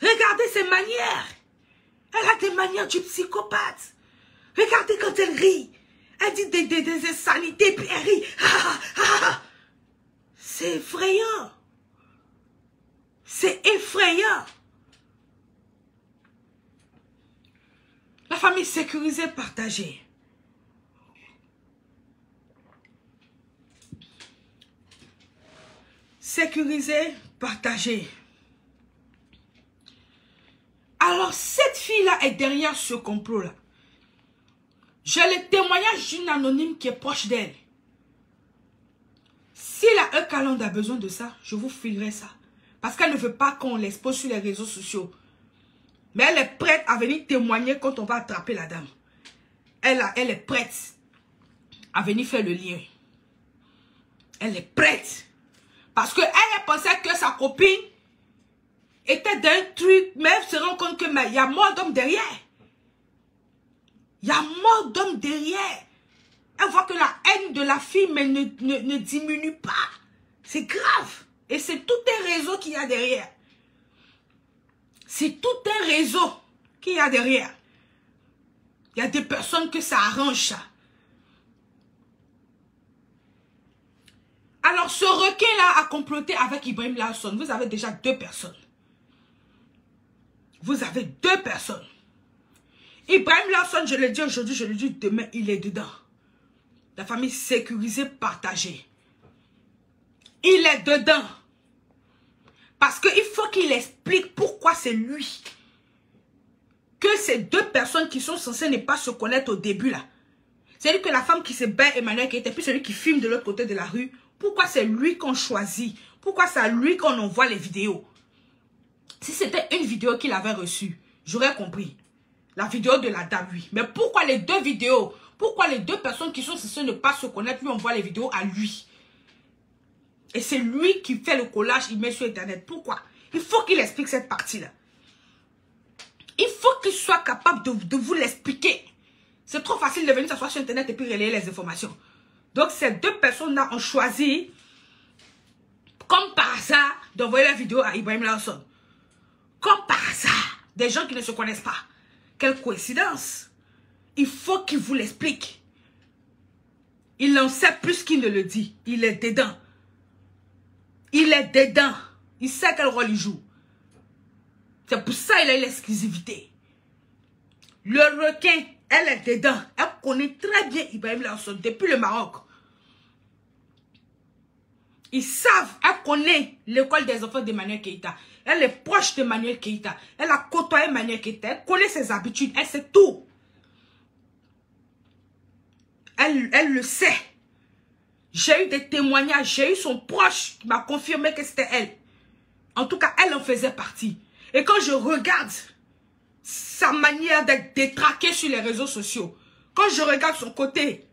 Regardez ses manières. Elle a des manières du psychopathe. Regardez quand elle rit. Elle dit des insanités, puis elle rit. C'est effrayant. C'est effrayant. La famille sécurisée, partagée. Sécurisée, partagée. Alors, cette fille-là est derrière ce complot-là. J'ai le témoignage d'une anonyme qui est proche d'elle. Si la E-Calandre a besoin de ça, je vous filerai ça. Parce qu'elle ne veut pas qu'on l'expose sur les réseaux sociaux. Mais elle est prête à venir témoigner quand on va attraper la dame. Elle est prête à venir faire le lien. Elle est prête. Parce qu'elle pensait que sa copine était d'un truc, mais elle se rend compte que il y a mort d'homme derrière. Il y a mort d'homme derrière. Elle voit que la haine de la fille mais ne diminue pas. C'est grave. Et c'est tout un réseau qu'il y a derrière. C'est tout un réseau qu'il y a derrière. Il y a des personnes que ça arrange ça. Alors ce requin-là a comploté avec Ibrahim Larson. Vous avez déjà 2 personnes. Vous avez 2 personnes. Ibrahim Larson, je le dis aujourd'hui, je le dis demain, il est dedans. La famille sécurisée, partagée. Il est dedans. Parce qu'il faut qu'il explique pourquoi c'est lui. Que ces 2 personnes qui sont censées ne pas se connaître au début là. C'est-à-dire que la femme qui se bat, Emmanuel, qui était puis celui qui filme de l'autre côté de la rue. Pourquoi c'est lui qu'on choisit? Pourquoi c'est à lui qu'on envoie les vidéos? Si c'était une vidéo qu'il avait reçue, j'aurais compris. La vidéo de la dame, oui. Mais pourquoi les 2 vidéos? Pourquoi les 2 personnes qui sont censées ne pas se connaître, lui envoient les vidéos à lui? Et c'est lui qui fait le collage, il met sur Internet. Pourquoi? Il faut qu'il explique cette partie-là. Il faut qu'il soit capable de vous l'expliquer. C'est trop facile de venir s'asseoir sur Internet et puis relayer les informations. Donc, ces 2 personnes-là ont choisi, comme par hasard, d'envoyer la vidéo à Ibrahim Larson. Comme par hasard. Des gens qui ne se connaissent pas. Quelle coïncidence. Il faut qu'il vous l'explique. Il en sait plus qu'il ne le dit. Il est dedans. Il est dedans. Il sait quel rôle il joue. C'est pour ça qu'il a eu l'exclusivité. Le requin, elle est dedans. Elle connaît très bien Ibrahim Larson depuis le Maroc. Ils savent, elle connaît l'école des enfants d'Emmanuel Keïta. Elle est proche d'Emmanuel Keïta. Elle a côtoyé Emmanuel Keïta. Elle connaît ses habitudes. Elle sait tout. Elle le sait. J'ai eu des témoignages. J'ai eu son proche qui m'a confirmé que c'était elle. En tout cas, elle en faisait partie. Et quand je regarde sa manière d'être détraquée sur les réseaux sociaux, quand je regarde son côté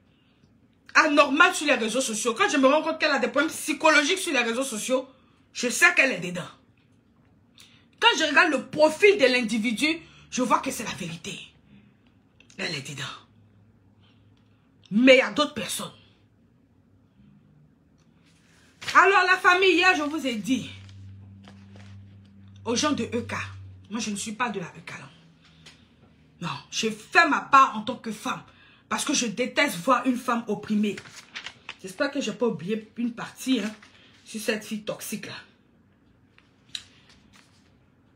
anormal sur les réseaux sociaux, quand je me rends compte qu'elle a des problèmes psychologiques sur les réseaux sociaux, je sais qu'elle est dedans. Quand je regarde le profil de l'individu, je vois que c'est la vérité. Elle est dedans. Mais il y a d'autres personnes. Alors la famille, hier je vous ai dit aux gens de EK, moi je ne suis pas de la EK. Non, je fais ma part en tant que femme. Parce que je déteste voir une femme opprimée. J'espère que je n'ai pas oublié une partie sur cette fille toxique là.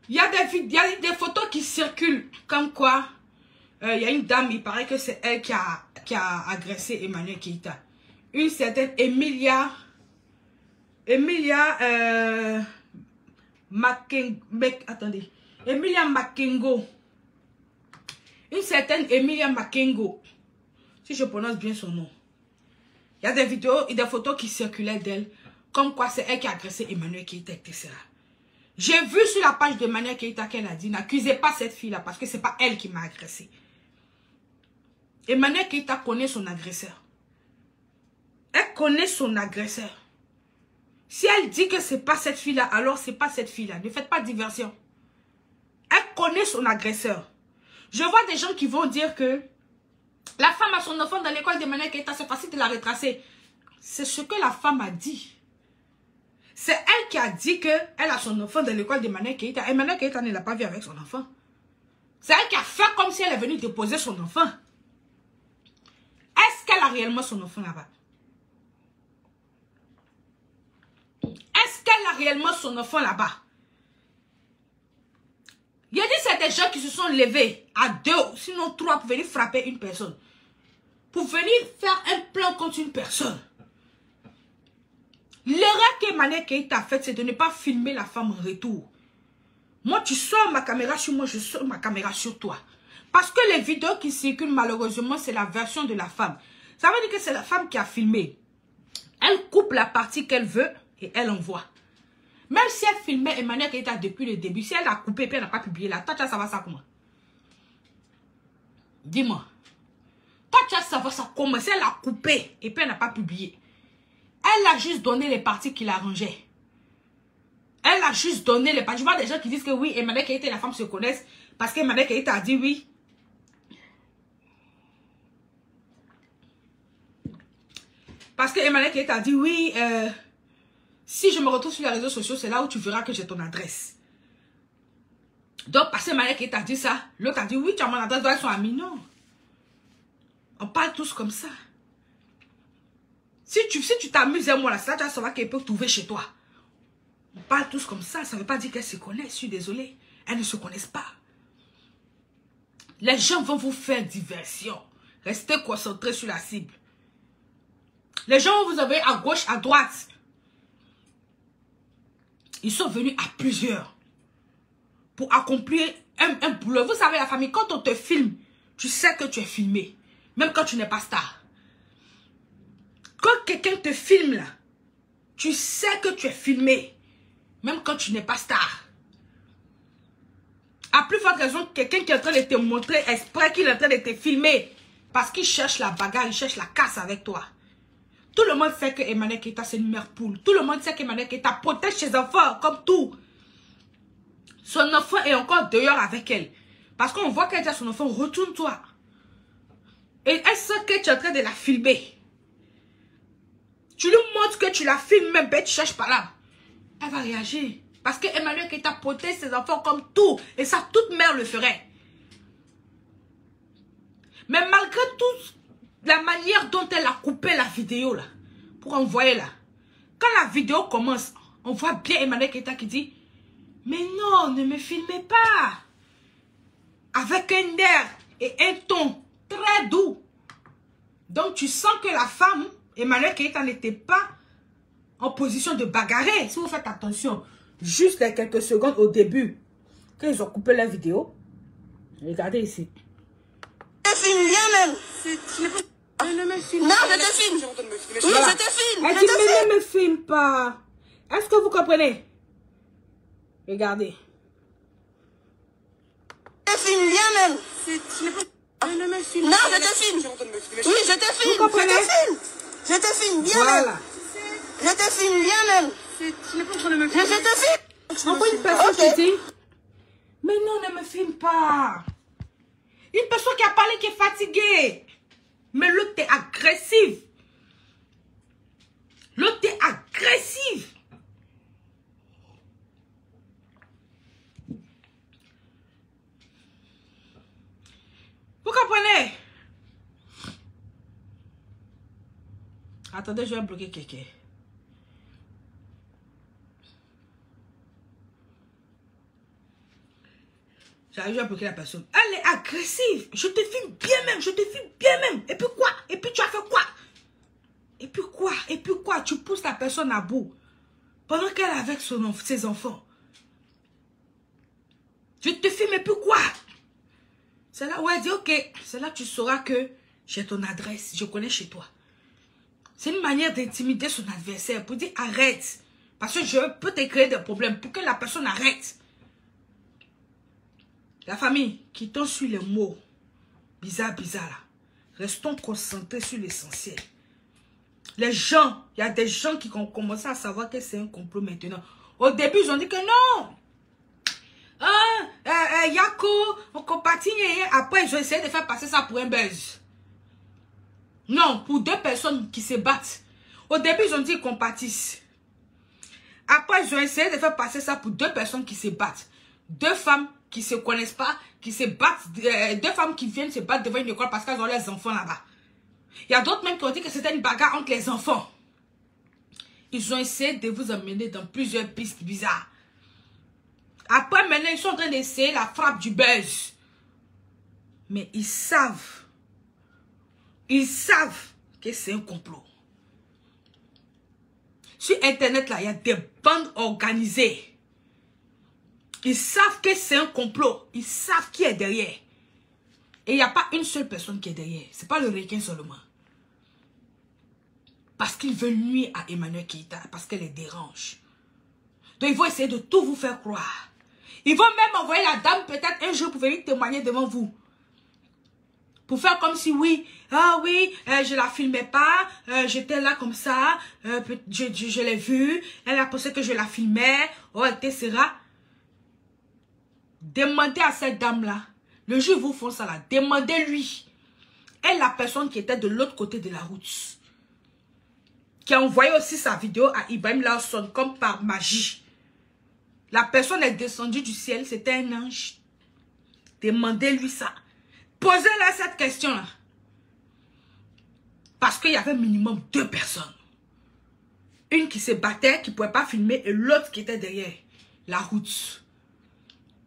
Il y a des photos qui circulent comme quoi il y a une dame, il paraît que c'est elle qui a agressé Emmanuel Keïta. Une certaine Emilia Makengo. Une certaine Emilia Makengo. Si je prononce bien son nom. Il y a des vidéos et des photos qui circulaient d'elle. Comme quoi c'est elle qui a agressé Emmanuel Keïta, etc. J'ai vu sur la page de Emmanuel Keïta qu'elle a dit, n'accusez pas cette fille-là parce que c'est pas elle qui m'a agressé. Emmanuel Keïta connaît son agresseur. Elle connaît son agresseur. Si elle dit que c'est pas cette fille-là, alors c'est pas cette fille-là. Ne faites pas diversion. Elle connaît son agresseur. Je vois des gens qui vont dire que la femme a son enfant dans l'école d'Emmanuel Keïta, c'est facile de la retracer. C'est ce que la femme a dit. C'est elle qui a dit qu'elle a son enfant dans l'école d'Emmanuel Keïta. Emmanuel Keïta ne l'a pas vu avec son enfant. C'est elle qui a fait comme si elle est venue déposer son enfant. Est-ce qu'elle a réellement son enfant là-bas? Est-ce qu'elle a réellement son enfant là-bas? Il y a dit c'est des gens qui se sont levés à 2, sinon 3 pour venir frapper une personne. Pour venir faire un plan contre une personne. L'erreur qu'Emmanuel Keïta a faite, c'est de ne pas filmer la femme en retour. Moi, tu sors ma caméra sur moi, je sors ma caméra sur toi. Parce que les vidéos qui circulent, malheureusement, c'est la version de la femme. Ça veut dire que c'est la femme qui a filmé. Elle coupe la partie qu'elle veut et elle envoie. Même si elle filmait Emmanuel Keïta depuis le début, si elle a coupé et puis elle n'a pas publié là, toi, tu vas savoir ça comment? Dis-moi. Toi, tu vas savoir ça comment? Si elle a coupé et puis elle n'a pas publié. Elle a juste donné les parties qui l'arrangeaient. Elle a juste donné les parties. Je vois des gens qui disent que oui, Emmanuel Keïta et la femme se connaissent parce qu'Emmanuel Keïta a dit oui. Parce qu'Emmanuel Keïta a dit oui, si je me retrouve sur les réseaux sociaux, c'est là où tu verras que j'ai ton adresse. Donc, parce qu'Emmanuel Keïta a dit ça, l'autre a dit oui, tu as mon adresse, donc elles sont amies. Non. On parle tous comme ça. Si tu t'amuses à moi là, ça, tu vas savoir qu'elle peut trouver chez toi. On parle tous comme ça, ça ne veut pas dire qu'elles se connaissent, je suis désolée. Elles ne se connaissent pas. Les gens vont vous faire diversion. Restez concentrés sur la cible. Les gens vont vous envoyer à gauche, à droite. Ils sont venus à plusieurs pour accomplir un boulot. Vous savez, la famille, quand on te filme, tu sais que tu es filmé. Même quand tu n'es pas star. Quand quelqu'un te filme là, tu sais que tu es filmé. Même quand tu n'es pas star. À plus forte raison, quelqu'un qui est en train de te montrer exprès qu'il est en train de te filmer. Parce qu'il cherche la bagarre, il cherche la casse avec toi. Tout le monde sait que Emmanuel Keïta c'est une mère poule. Tout le monde sait qu'Emmanuel Keïta protège ses enfants comme tout. Son enfant est encore dehors avec elle. Parce qu'on voit qu'elle dit à son enfant, retourne-toi. Et elle sent que tu es en train de la filmer. Tu lui montres que tu la filmes même, ben tu cherches pas là. Elle va réagir. Parce que Emmanuel Keïta protège ses enfants comme tout. Et ça, toute mère le ferait. Mais malgré tout, la manière dont elle a coupé la vidéo là, pour envoyer là. Quand la vidéo commence, on voit bien Emmanuel Keïta qui dit, mais non, ne me filmez pas. Avec un air et un ton très doux. Donc tu sens que la femme, Emmanuel Keïta n'était pas en position de bagarrer. Si vous faites attention, juste les quelques secondes au début, quand ils ont coupé la vidéo, regardez ici. Je te filme bien même. Ne me filme Non, pas. je te filme. Oui, Voilà. je te filme. Elle Je dit, te mais filme. ne me filme pas. Est-ce que vous comprenez? Regardez. Je te filme bien même. Ne me filme Non, pas. je te filme. Oui, je te filme. Vous comprenez? Je te filme. Je te filme bien Voilà. même. Je te filme bien même. Tu n'es pas en train de me Je filmer. te filme. On voit une personne Ok. qui dit, mais non, ne me filme pas. Une personne qui a parlé qui est fatiguée. Mais l'autre est agressive. L'autre est agressive. Vous comprenez? Attendez, je vais bloquer quelqu'un. J'arrive à bloquer la personne. Elle est agressive. Je te filme bien même. Je te filme bien même. Et puis quoi? Et puis tu as fait quoi? Et puis quoi? Et puis quoi? Tu pousses la personne à bout. Pendant qu'elle est avec ses enfants. Je te filme et puis quoi? C'est là où elle dit, ok. C'est là que tu sauras que j'ai ton adresse. Je connais chez toi. C'est une manière d'intimider son adversaire. Pour dire arrête. Parce que je peux te créer des problèmes. Pour que la personne arrête. La famille, quittons sur les mots bizarres là. Restons concentrés sur l'essentiel. Les gens, il y a des gens qui ont commencé à savoir que c'est un complot maintenant. Au début, ils ont dit que non. Yako, on compatit. Après, ils ont essayé de faire passer ça pour un buzz. Non, pour deux personnes qui se battent. Au début, ils ont dit qu'ils compatissent. Après, ils ont essayé de faire passer ça pour deux personnes qui se battent. Deux femmes qui ne se connaissent pas, qui se battent. Deux femmes qui viennent se battre devant une école parce qu'elles ont leurs enfants là-bas. Il y a d'autres même qui ont dit que c'était une bagarre entre les enfants. Ils ont essayé de vous emmener dans plusieurs pistes bizarres. Après, maintenant, ils sont en train d'essayer la frappe du buzz. Mais ils savent que c'est un complot. Sur Internet, là, il y a des bandes organisées. Ils savent que c'est un complot. Ils savent qui est derrière. Et il n'y a pas une seule personne qui est derrière. Ce n'est pas le requin seulement. Parce qu'ils veulent nuire à Emmanuel Keïta. Parce qu'elle les dérange. Donc, ils vont essayer de tout vous faire croire. Ils vont même envoyer la dame peut-être un jour pour venir témoigner devant vous. Pour faire comme si oui, je la filmais pas, j'étais là comme ça, je l'ai vue, elle a pensé que je la filmais, etc. Demandez à cette dame-là, le jour où vous font ça là, demandez-lui. Elle, la personne qui était de l'autre côté de la route, qui a envoyé aussi sa vidéo à Ibrahim Lawson comme par magie. La personne est descendue du ciel, c'était un ange. Demandez-lui ça. Posez-leur cette question-là. Parce qu'il y avait minimum 2 personnes. Une qui se battait, qui ne pouvait pas filmer, et l'autre qui était derrière la route.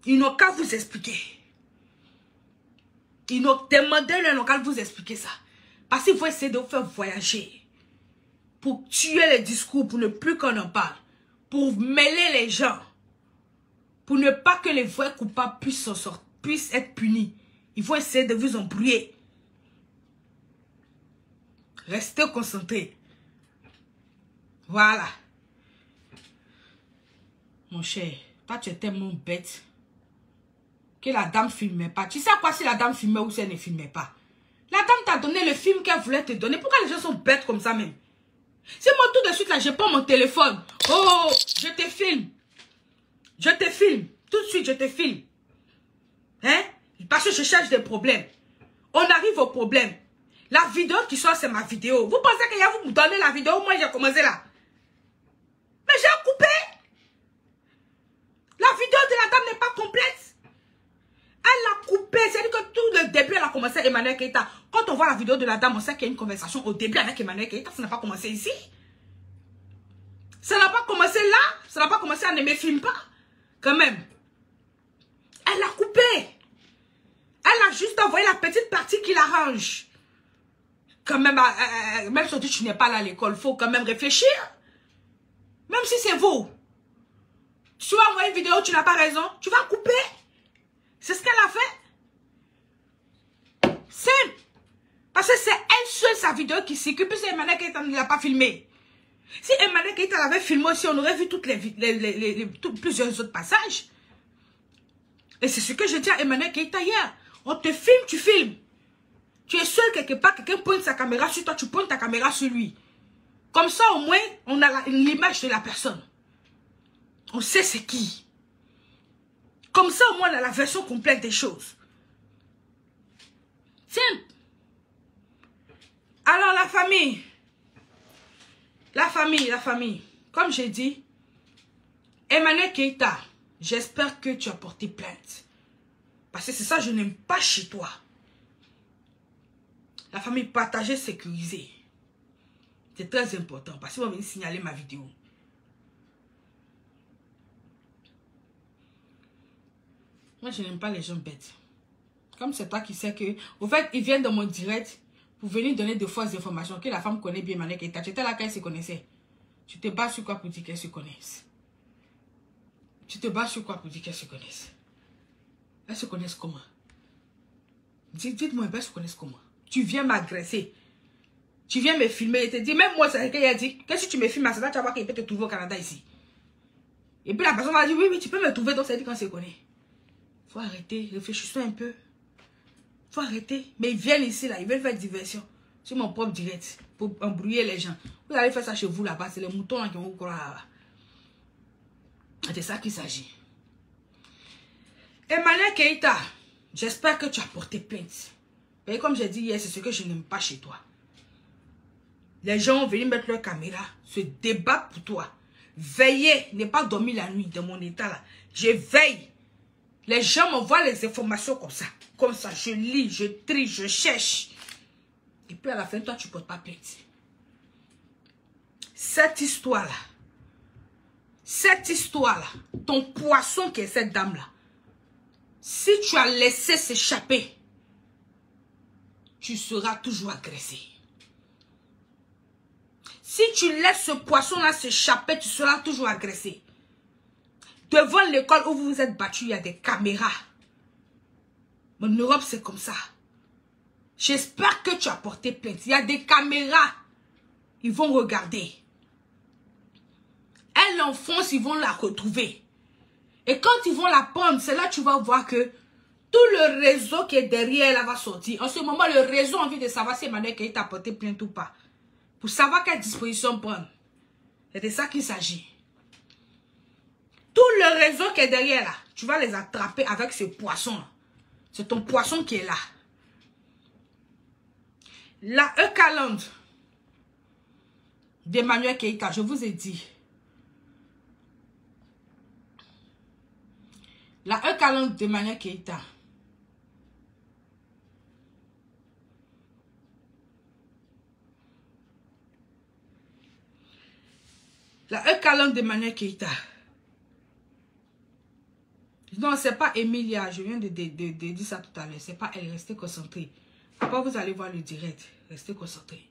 Ils n'ont qu'à vous expliquer. Ils n'ont demandé, ils n'ont qu'à vous expliquer ça. Parce qu'il faut essayer de vous faire voyager. Pour tuer les discours, pour ne plus qu'on en parle. Pour mêler les gens. Pour ne pas que les vrais coupables puissent être punis. Il faut essayer de vous embrouiller. Restez concentrés. Voilà. Mon cher, toi tu es tellement bête que la dame ne filmait pas. Tu sais quoi si la dame filmait ou si elle ne filmait pas? La dame t'a donné le film qu'elle voulait te donner. Pourquoi les gens sont bêtes comme ça même? C'est moi tout de suite là, je prends mon téléphone. Oh, je te filme. Je te filme. Tout de suite, je te filme. Hein? Parce que je cherche des problèmes. On arrive au problème. La vidéo qui sort, c'est ma vidéo. Vous pensez qu'il y a vous me donnez la vidéo? Moi, j'ai commencé là. Mais j'ai coupé. La vidéo de la dame n'est pas complète. Elle l'a coupé. C'est-à-dire que tout le début, elle a commencé à Emmanuel Keïta. Quand on voit la vidéo de la dame, on sait qu'il y a une conversation au début avec Emmanuel Keïta. Ça n'a pas commencé ici. Ça n'a pas commencé là. Ça n'a pas commencé à ne me filme pas. Quand même. Elle l'a coupé. Elle a juste envoyé la petite partie qui l'arrange. Quand même, même si tu n'es pas là à l'école, il faut quand même réfléchir. Même si c'est vous. Tu vas envoyer une vidéo, tu n'as pas raison, tu vas couper. C'est ce qu'elle a fait. Simple. Parce que c'est elle seule sa vidéo qui circule. Puis Emmanuel Keïta ne l'a pas filmé. Si Emmanuel Keïta l'avait filmé aussi, on aurait vu toutes plusieurs autres passages. Et c'est ce que je dis à Emmanuel Keïta hier. On te filme, tu filmes. Tu es seul quelque part, quelqu'un pointe sa caméra sur toi, tu pointes ta caméra sur lui. Comme ça, au moins, on a l'image de la personne. On sait c'est qui. Comme ça, au moins, on a la version complète des choses. Simple. Alors, la famille. Comme j'ai dit, Emmanuel Keïta, j'espère que tu as porté plainte. Parce que c'est ça, je n'aime pas chez toi. La famille partagée, sécurisée. C'est très important. Parce qu'ils vont venir signaler ma vidéo. Moi, je n'aime pas les gens bêtes. Comme c'est toi qui sais que... Au fait, ils viennent dans mon direct pour venir donner de fausses informations. Que la femme connaît bien Emmanuel Keïta. Tu étais là quand elle se connaissait. Tu te bats sur quoi pour dire qu'elle se connaisse? Tu te bats sur quoi pour dire qu'elle se connaisse? Elles se connaissent comment? Dites-moi, elles se connaissent comment? Tu viens m'agresser. Tu viens me filmer et te dire, même moi, c'est ce qu'elle a dit. Que si tu me filmes à ça, tu vas voir qu'il peut te trouver au Canada ici. Et puis la personne va dire, oui, tu peux me trouver, donc ça dit qu'on se connaît. Faut arrêter, réfléchissons un peu. Faut arrêter. Mais ils viennent ici, là, ils veulent faire diversion. Sur mon propre direct, pour embrouiller les gens. Vous allez faire ça chez vous là-bas, c'est les moutons là qui vont vous croire. C'est de ça qu'il s'agit. Emmanuel Keïta, j'espère que tu as porté plainte. Et comme j'ai dit hier, c'est ce que je n'aime pas chez toi. Les gens vont venir mettre leur caméra, se débattre pour toi. veiller, ne pas dormir la nuit dans mon état là. Je veille. Les gens m'envoient les informations comme ça. Comme ça, je lis, je trie, je cherche. Et puis à la fin, toi, tu ne portes pas plainte. Cette histoire-là, ton poisson qui est cette dame-là, si tu as laissé s'échapper, tu seras toujours agressé. Si tu laisses ce poisson-là s'échapper, tu seras toujours agressé. Devant l'école où vous vous êtes battu, il y a des caméras. En Europe, c'est comme ça. J'espère que tu as porté plainte. Il y a des caméras. Ils vont regarder. Elle l'enfonce, ils vont la retrouver. Et quand ils vont la prendre, c'est là que tu vas voir que tout le réseau qui est derrière elle va sortir. En ce moment, le réseau a envie de savoir si Emmanuel Keïta a porté plainte ou pas. Pour savoir quelle disposition prendre. C'est de ça qu'il s'agit. Tout le réseau qui est derrière là, tu vas les attraper avec ce poisson. C'est ton poisson qui est là. La Eucalyptus d'Emmanuel Keïta, je vous ai dit. La Eucalyptus d'Emmanuel Keïta. La Eucalyptus d'Emmanuel Keïta. Non, c'est pas Emilia. Je viens de dire ça tout à l'heure. C'est pas elle. Restez concentrés. Après, vous allez voir le direct. Restez concentrés.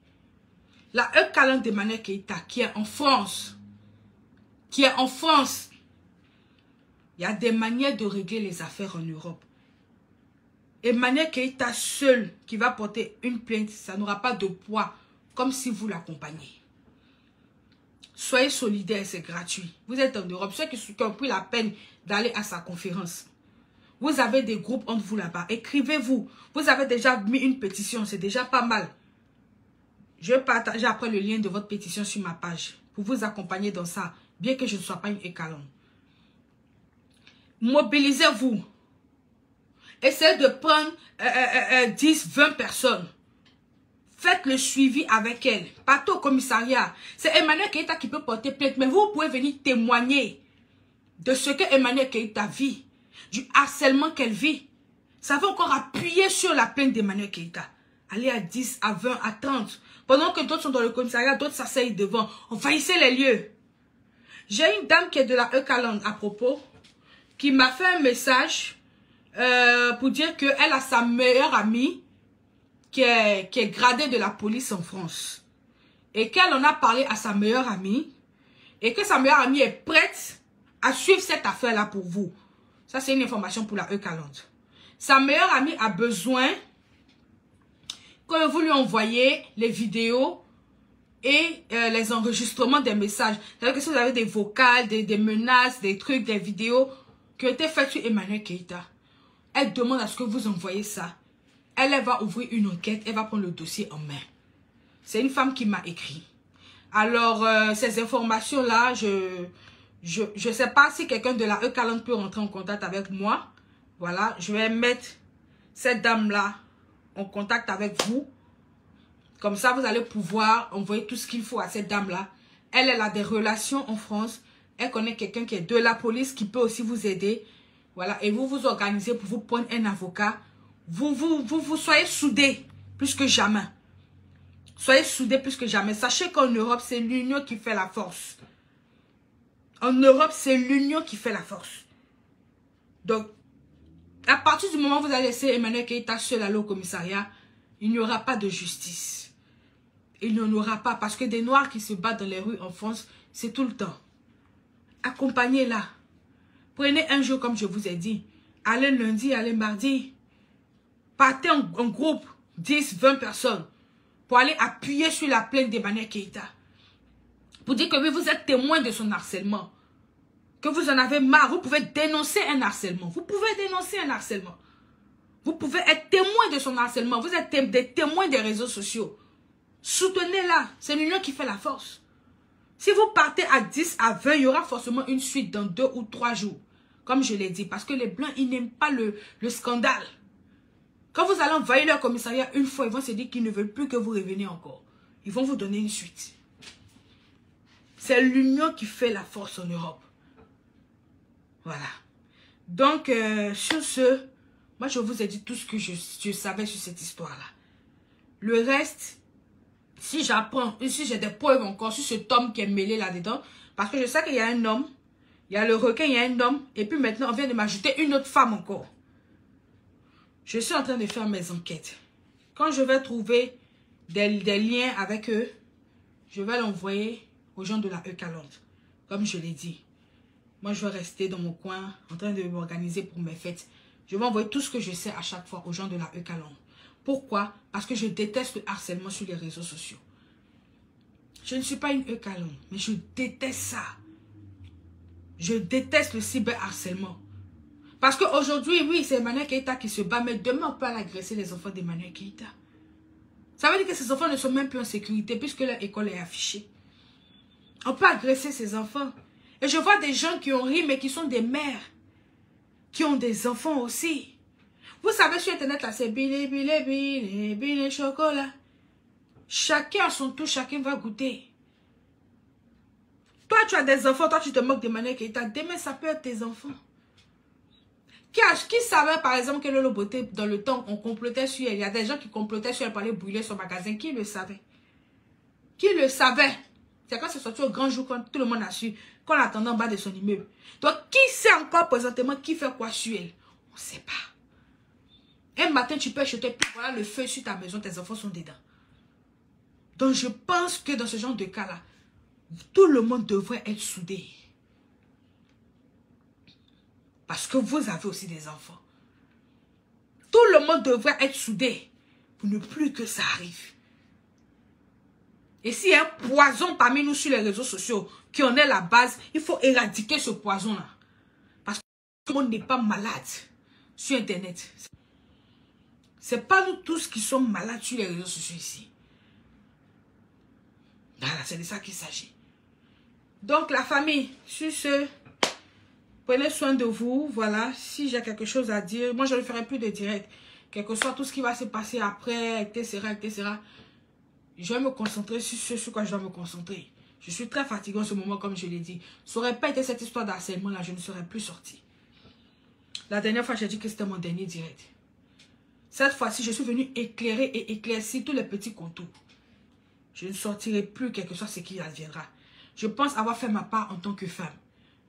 La Eucalyptus d'Emmanuel Keïta qui est en France. Il y a des manières de régler les affaires en Europe. Emmanuel Keïta seul qui va porter une plainte, ça n'aura pas de poids comme si vous l'accompagnez. Soyez solidaires, c'est gratuit. Vous êtes en Europe. Ceux qui ont pris la peine d'aller à sa conférence. Vous avez des groupes entre vous là-bas. Écrivez-vous. Vous avez déjà mis une pétition. C'est déjà pas mal. Je vais partager après le lien de votre pétition sur ma page. Pour vous accompagner dans ça. Bien que je ne sois pas une Eucalyptus. Mobilisez-vous. Essayez de prendre 10, 20 personnes. Faites le suivi avec elle. Partez au commissariat. C'est Emmanuel Keïta qui peut porter plainte. Mais vous pouvez venir témoigner de ce que Emmanuel Keïta vit. Du harcèlement qu'elle vit. Ça va encore appuyer sur la plainte d'Emmanuel Keïta. Allez à 10, à 20, à 30. Pendant que d'autres sont dans le commissariat, d'autres s'asseyent devant. Envahissez les lieux. J'ai une dame qui est de la Eucalyptus à propos. Qui m'a fait un message pour dire qu'elle a sa meilleure amie. Qui est gradée de la police en France. Et qu'elle en a parlé à sa meilleure amie. Et que sa meilleure amie est prête à suivre cette affaire-là pour vous. Ça, c'est une information pour la Eucalyptus. Sa meilleure amie a besoin que vous lui envoyez les vidéos et les enregistrements des messages. C'est-à-dire que si vous avez des vocales, des menaces, des trucs, des vidéos qui ont été faites sur Emmanuel Keïta, elle demande à ce que vous envoyez ça. Elle va ouvrir une enquête, elle va prendre le dossier en main. C'est une femme qui m'a écrit. Alors, ces informations-là, je sais pas si quelqu'un de la Eucalyptus peut rentrer en contact avec moi. Voilà, je vais mettre cette dame-là en contact avec vous. Comme ça, vous allez pouvoir envoyer tout ce qu'il faut à cette dame-là. Elle a des relations en France. Elle connaît quelqu'un qui est de la police qui peut aussi vous aider. Voilà, et vous vous organisez pour vous prendre un avocat. Vous soyez soudés plus que jamais. Soyez soudés plus que jamais. Sachez qu'en Europe, c'est l'union qui fait la force. En Europe, c'est l'union qui fait la force. Donc, à partir du moment où vous allez laisser Emmanuel Keïta seul aller au commissariat, il n'y aura pas de justice. Il n'y en aura pas parce que des Noirs qui se battent dans les rues en France, c'est tout le temps. Accompagnez-la. Prenez un jour comme je vous ai dit. Allez lundi, allez mardi. Partez en groupe, 10, 20 personnes, pour aller appuyer sur la plainte d'Emmanuel Keïta. Pour dire que oui, vous êtes témoin de son harcèlement. Que vous en avez marre, vous pouvez dénoncer un harcèlement. Vous pouvez dénoncer un harcèlement. Vous pouvez être témoin de son harcèlement. Vous êtes des témoins des réseaux sociaux. Soutenez-la. C'est l'union qui fait la force. Si vous partez à 10, à 20, il y aura forcément une suite dans 2 ou 3 jours. Comme je l'ai dit. Parce que les Blancs, ils n'aiment pas le scandale. Quand vous allez envahir leur commissariat une fois, ils vont se dire qu'ils ne veulent plus que vous reveniez encore. Ils vont vous donner une suite. C'est l'union qui fait la force en Europe. Voilà. Donc, sur ce, moi, je vous ai dit tout ce que je savais sur cette histoire-là. Le reste, si j'apprends, si j'ai des preuves encore sur cet homme qui est mêlé là-dedans, parce que je sais qu'il y a un homme, il y a le requin, il y a un homme, et puis maintenant, on vient de m'ajouter une autre femme encore. Je suis en train de faire mes enquêtes. Quand je vais trouver des liens avec eux, je vais l'envoyer aux gens de la Eucalonde. Comme je l'ai dit. Moi, je vais rester dans mon coin en train de m'organiser pour mes fêtes. Je vais envoyer tout ce que je sais à chaque fois aux gens de la Eucalonde. Pourquoi? Parce que je déteste le harcèlement sur les réseaux sociaux. Je ne suis pas une Eucalonde, mais je déteste ça. Je déteste le cyberharcèlement. Parce qu'aujourd'hui, oui, c'est Emmanuel Keïta qui se bat, mais demain, on peut aller agresser les enfants d'Emmanuel Keïta. Ça veut dire que ces enfants ne sont même plus en sécurité puisque leur école est affichée. On peut agresser ces enfants. Et je vois des gens qui ont ri, mais qui sont des mères, qui ont des enfants aussi. Vous savez, sur Internet, là, c'est bile, bile, bile, bile, chocolat. Chacun à son tour, chacun va goûter. Toi, tu as des enfants, toi, tu te moques d'Emmanuel Keïta. Demain, ça peut être tes enfants. Qui savait, par exemple, que Lolo Beauté, dans le temps, on complotait sur elle. Il y a des gens qui complotaient sur elle pour aller brûler son magasin. Qui le savait? Qui le savait? C'est quand c'est sorti au grand jour, quand tout le monde a su, qu'on l'attendait en bas de son immeuble. Donc, qui sait encore présentement qui fait quoi sur elle? On ne sait pas. Un matin, tu peux acheter, puis voilà le feu sur ta maison, tes enfants sont dedans. Donc, je pense que dans ce genre de cas-là, tout le monde devrait être soudé. Parce que vous avez aussi des enfants. Tout le monde devrait être soudé pour ne plus que ça arrive. Et s'il y a un poison parmi nous sur les réseaux sociaux qui en est la base, il faut éradiquer ce poison-là. Parce que tout le monde n'est pas malade sur Internet. Ce n'est pas nous tous qui sommes malades sur les réseaux sociaux ici. Voilà, c'est de ça qu'il s'agit. Donc la famille, sur ce... Prenez soin de vous, voilà. Si j'ai quelque chose à dire, moi je ne ferai plus de direct. Quel que soit tout ce qui va se passer après, etc., etc. Je vais me concentrer sur ce sur quoi je dois me concentrer. Je suis très fatiguée en ce moment, comme je l'ai dit. Ça n'aurait pas été cette histoire d'harcèlement là, je ne serais plus sortie. La dernière fois, j'ai dit que c'était mon dernier direct. Cette fois-ci, je suis venue éclairer et éclaircir tous les petits contours. Je ne sortirai plus, quel que soit ce qui adviendra. Je pense avoir fait ma part en tant que femme.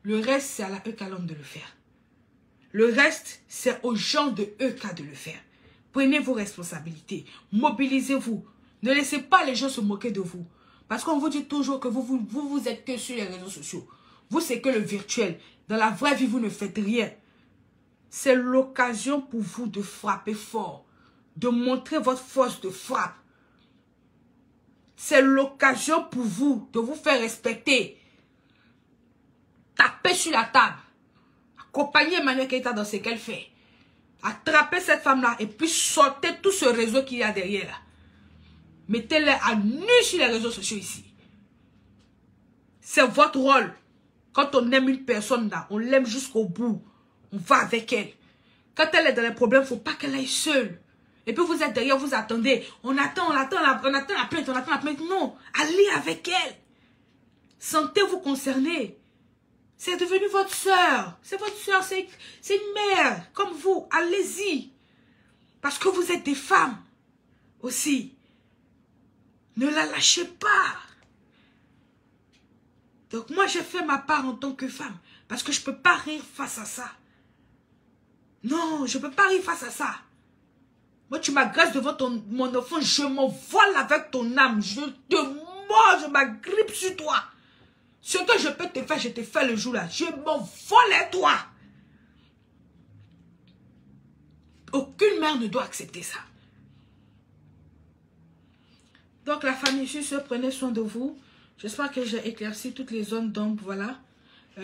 Le reste, c'est à la Eucalonde de le faire. Le reste, c'est aux gens de EK de le faire. Prenez vos responsabilités. Mobilisez-vous. Ne laissez pas les gens se moquer de vous. Parce qu'on vous dit toujours que vous êtes que sur les réseaux sociaux. Vous, c'est que le virtuel. Dans la vraie vie, vous ne faites rien. C'est l'occasion pour vous de frapper fort. De montrer votre force de frappe. C'est l'occasion pour vous de vous faire respecter. Tapez sur la table. Accompagnez Emmanuel Keïta dans ce qu'elle fait. Attrapez cette femme-là et puis sortez tout ce réseau qu'il y a derrière là. Mettez-les à nu sur les réseaux sociaux ici. C'est votre rôle. Quand on aime une personne là, on l'aime jusqu'au bout. On va avec elle. Quand elle est dans les problèmes, il ne faut pas qu'elle aille seule. Et puis vous êtes derrière, vous attendez. On attend la plainte, Non, allez avec elle. Sentez-vous concerné. C'est devenu votre soeur. C'est votre soeur, c'est une mère, comme vous. Allez-y. Parce que vous êtes des femmes aussi. Ne la lâchez pas. Donc moi, j'ai fait ma part en tant que femme. Parce que je ne peux pas rire face à ça. Non, je ne peux pas rire face à ça. Moi, tu m'agresses devant mon enfant, je m'envole avec ton âme. Je te mords, je m'agrippe sur toi. Ce que je peux te faire, je te fais le jour là. Je m'envole à toi. Aucune mère ne doit accepter ça. Donc la famille, sur ce, prenez soin de vous. J'espère que j'ai éclairci toutes les zones d'ombre, voilà.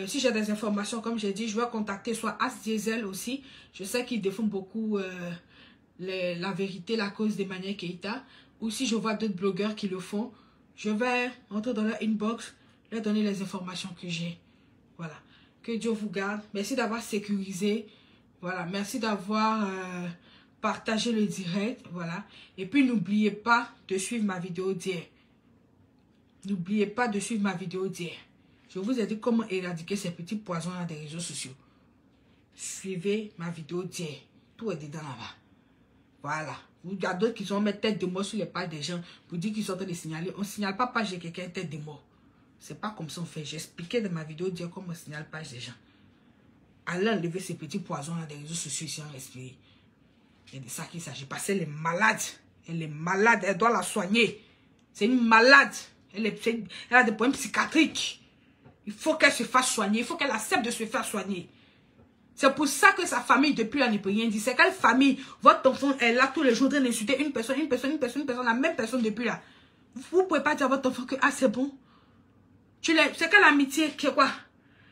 Si j'ai des informations, comme j'ai dit, je vais contacter soit As Diesel aussi. Je sais qu'ils défendent beaucoup la vérité, la cause d'Emmanuel Keïta. Ou si je vois d'autres blogueurs qui le font, je vais entrer dans leur inbox, leur donner les informations que j'ai. Voilà. Que Dieu vous garde. Merci d'avoir sécurisé. Voilà. Merci d'avoir partagé le direct. Voilà. Et puis n'oubliez pas de suivre ma vidéo d'hier. N'oubliez pas de suivre ma vidéo d'hier. Je vous ai dit comment éradiquer ces petits poisons dans des réseaux sociaux. Suivez ma vidéo d'hier. Tout est dedans là-bas. Voilà. Il y a d'autres qui sont mettre tête de mort sur les pages des gens pour dire qu'ils sont en train de signaler. On ne signale pas page de quelqu'un tête de mort. C'est pas comme ça on fait. J'ai expliqué dans ma vidéo d'hier comment on signale page des gens. Allez enlever ces petits poisons dans des réseaux sociaux ici en respirer. C'est de ça qu'il s'agit. Parce qu'elle est malade. Elle est malade. Elle doit la soigner. C'est une malade. Elle a des problèmes psychiatriques. Il faut qu'elle se fasse soigner. Il faut qu'elle accepte de se faire soigner. C'est pour ça que sa famille, depuis là, ne peut rien dire. C'est quelle famille? Votre enfant est là tous les jours en train d'insulter une personne, la même personne depuis là. Vous ne pouvez pas dire à votre enfant que, ah, c'est bon. C'est quelle amitié, qui est quoi?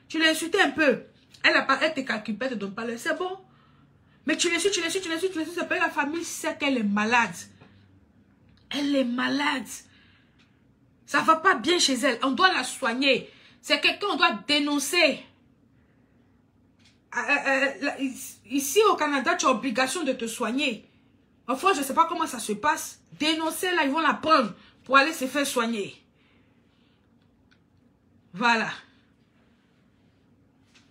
Tu l'as insulté un peu. Elle te calcule pas, elle te donne pas l'heure. C'est bon. Mais tu l'insultes, c'est pas la famille sait qu'elle est malade. Elle est malade. Ça va pas bien chez elle. On doit la soigner. C'est quelqu'un qu'on doit dénoncer. Ici au Canada, tu as obligation de te soigner. En France, je ne sais pas comment ça se passe. Dénoncer là, ils vont la prendre pour aller se faire soigner. Voilà.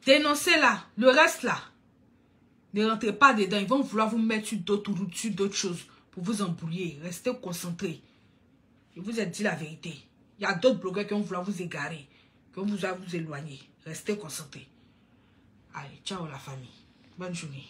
Dénoncez là. Le reste là. Ne rentrez pas dedans. Ils vont vouloir vous mettre sur d'autres routes, sur d'autres choses pour vous embrouiller. Restez concentrés. Je vous ai dit la vérité. Il y a d'autres blogueurs qui vont vouloir vous égarer, qui vont vouloir vous éloigner. Restez concentrés. Allez, ciao la famille. Bonne journée.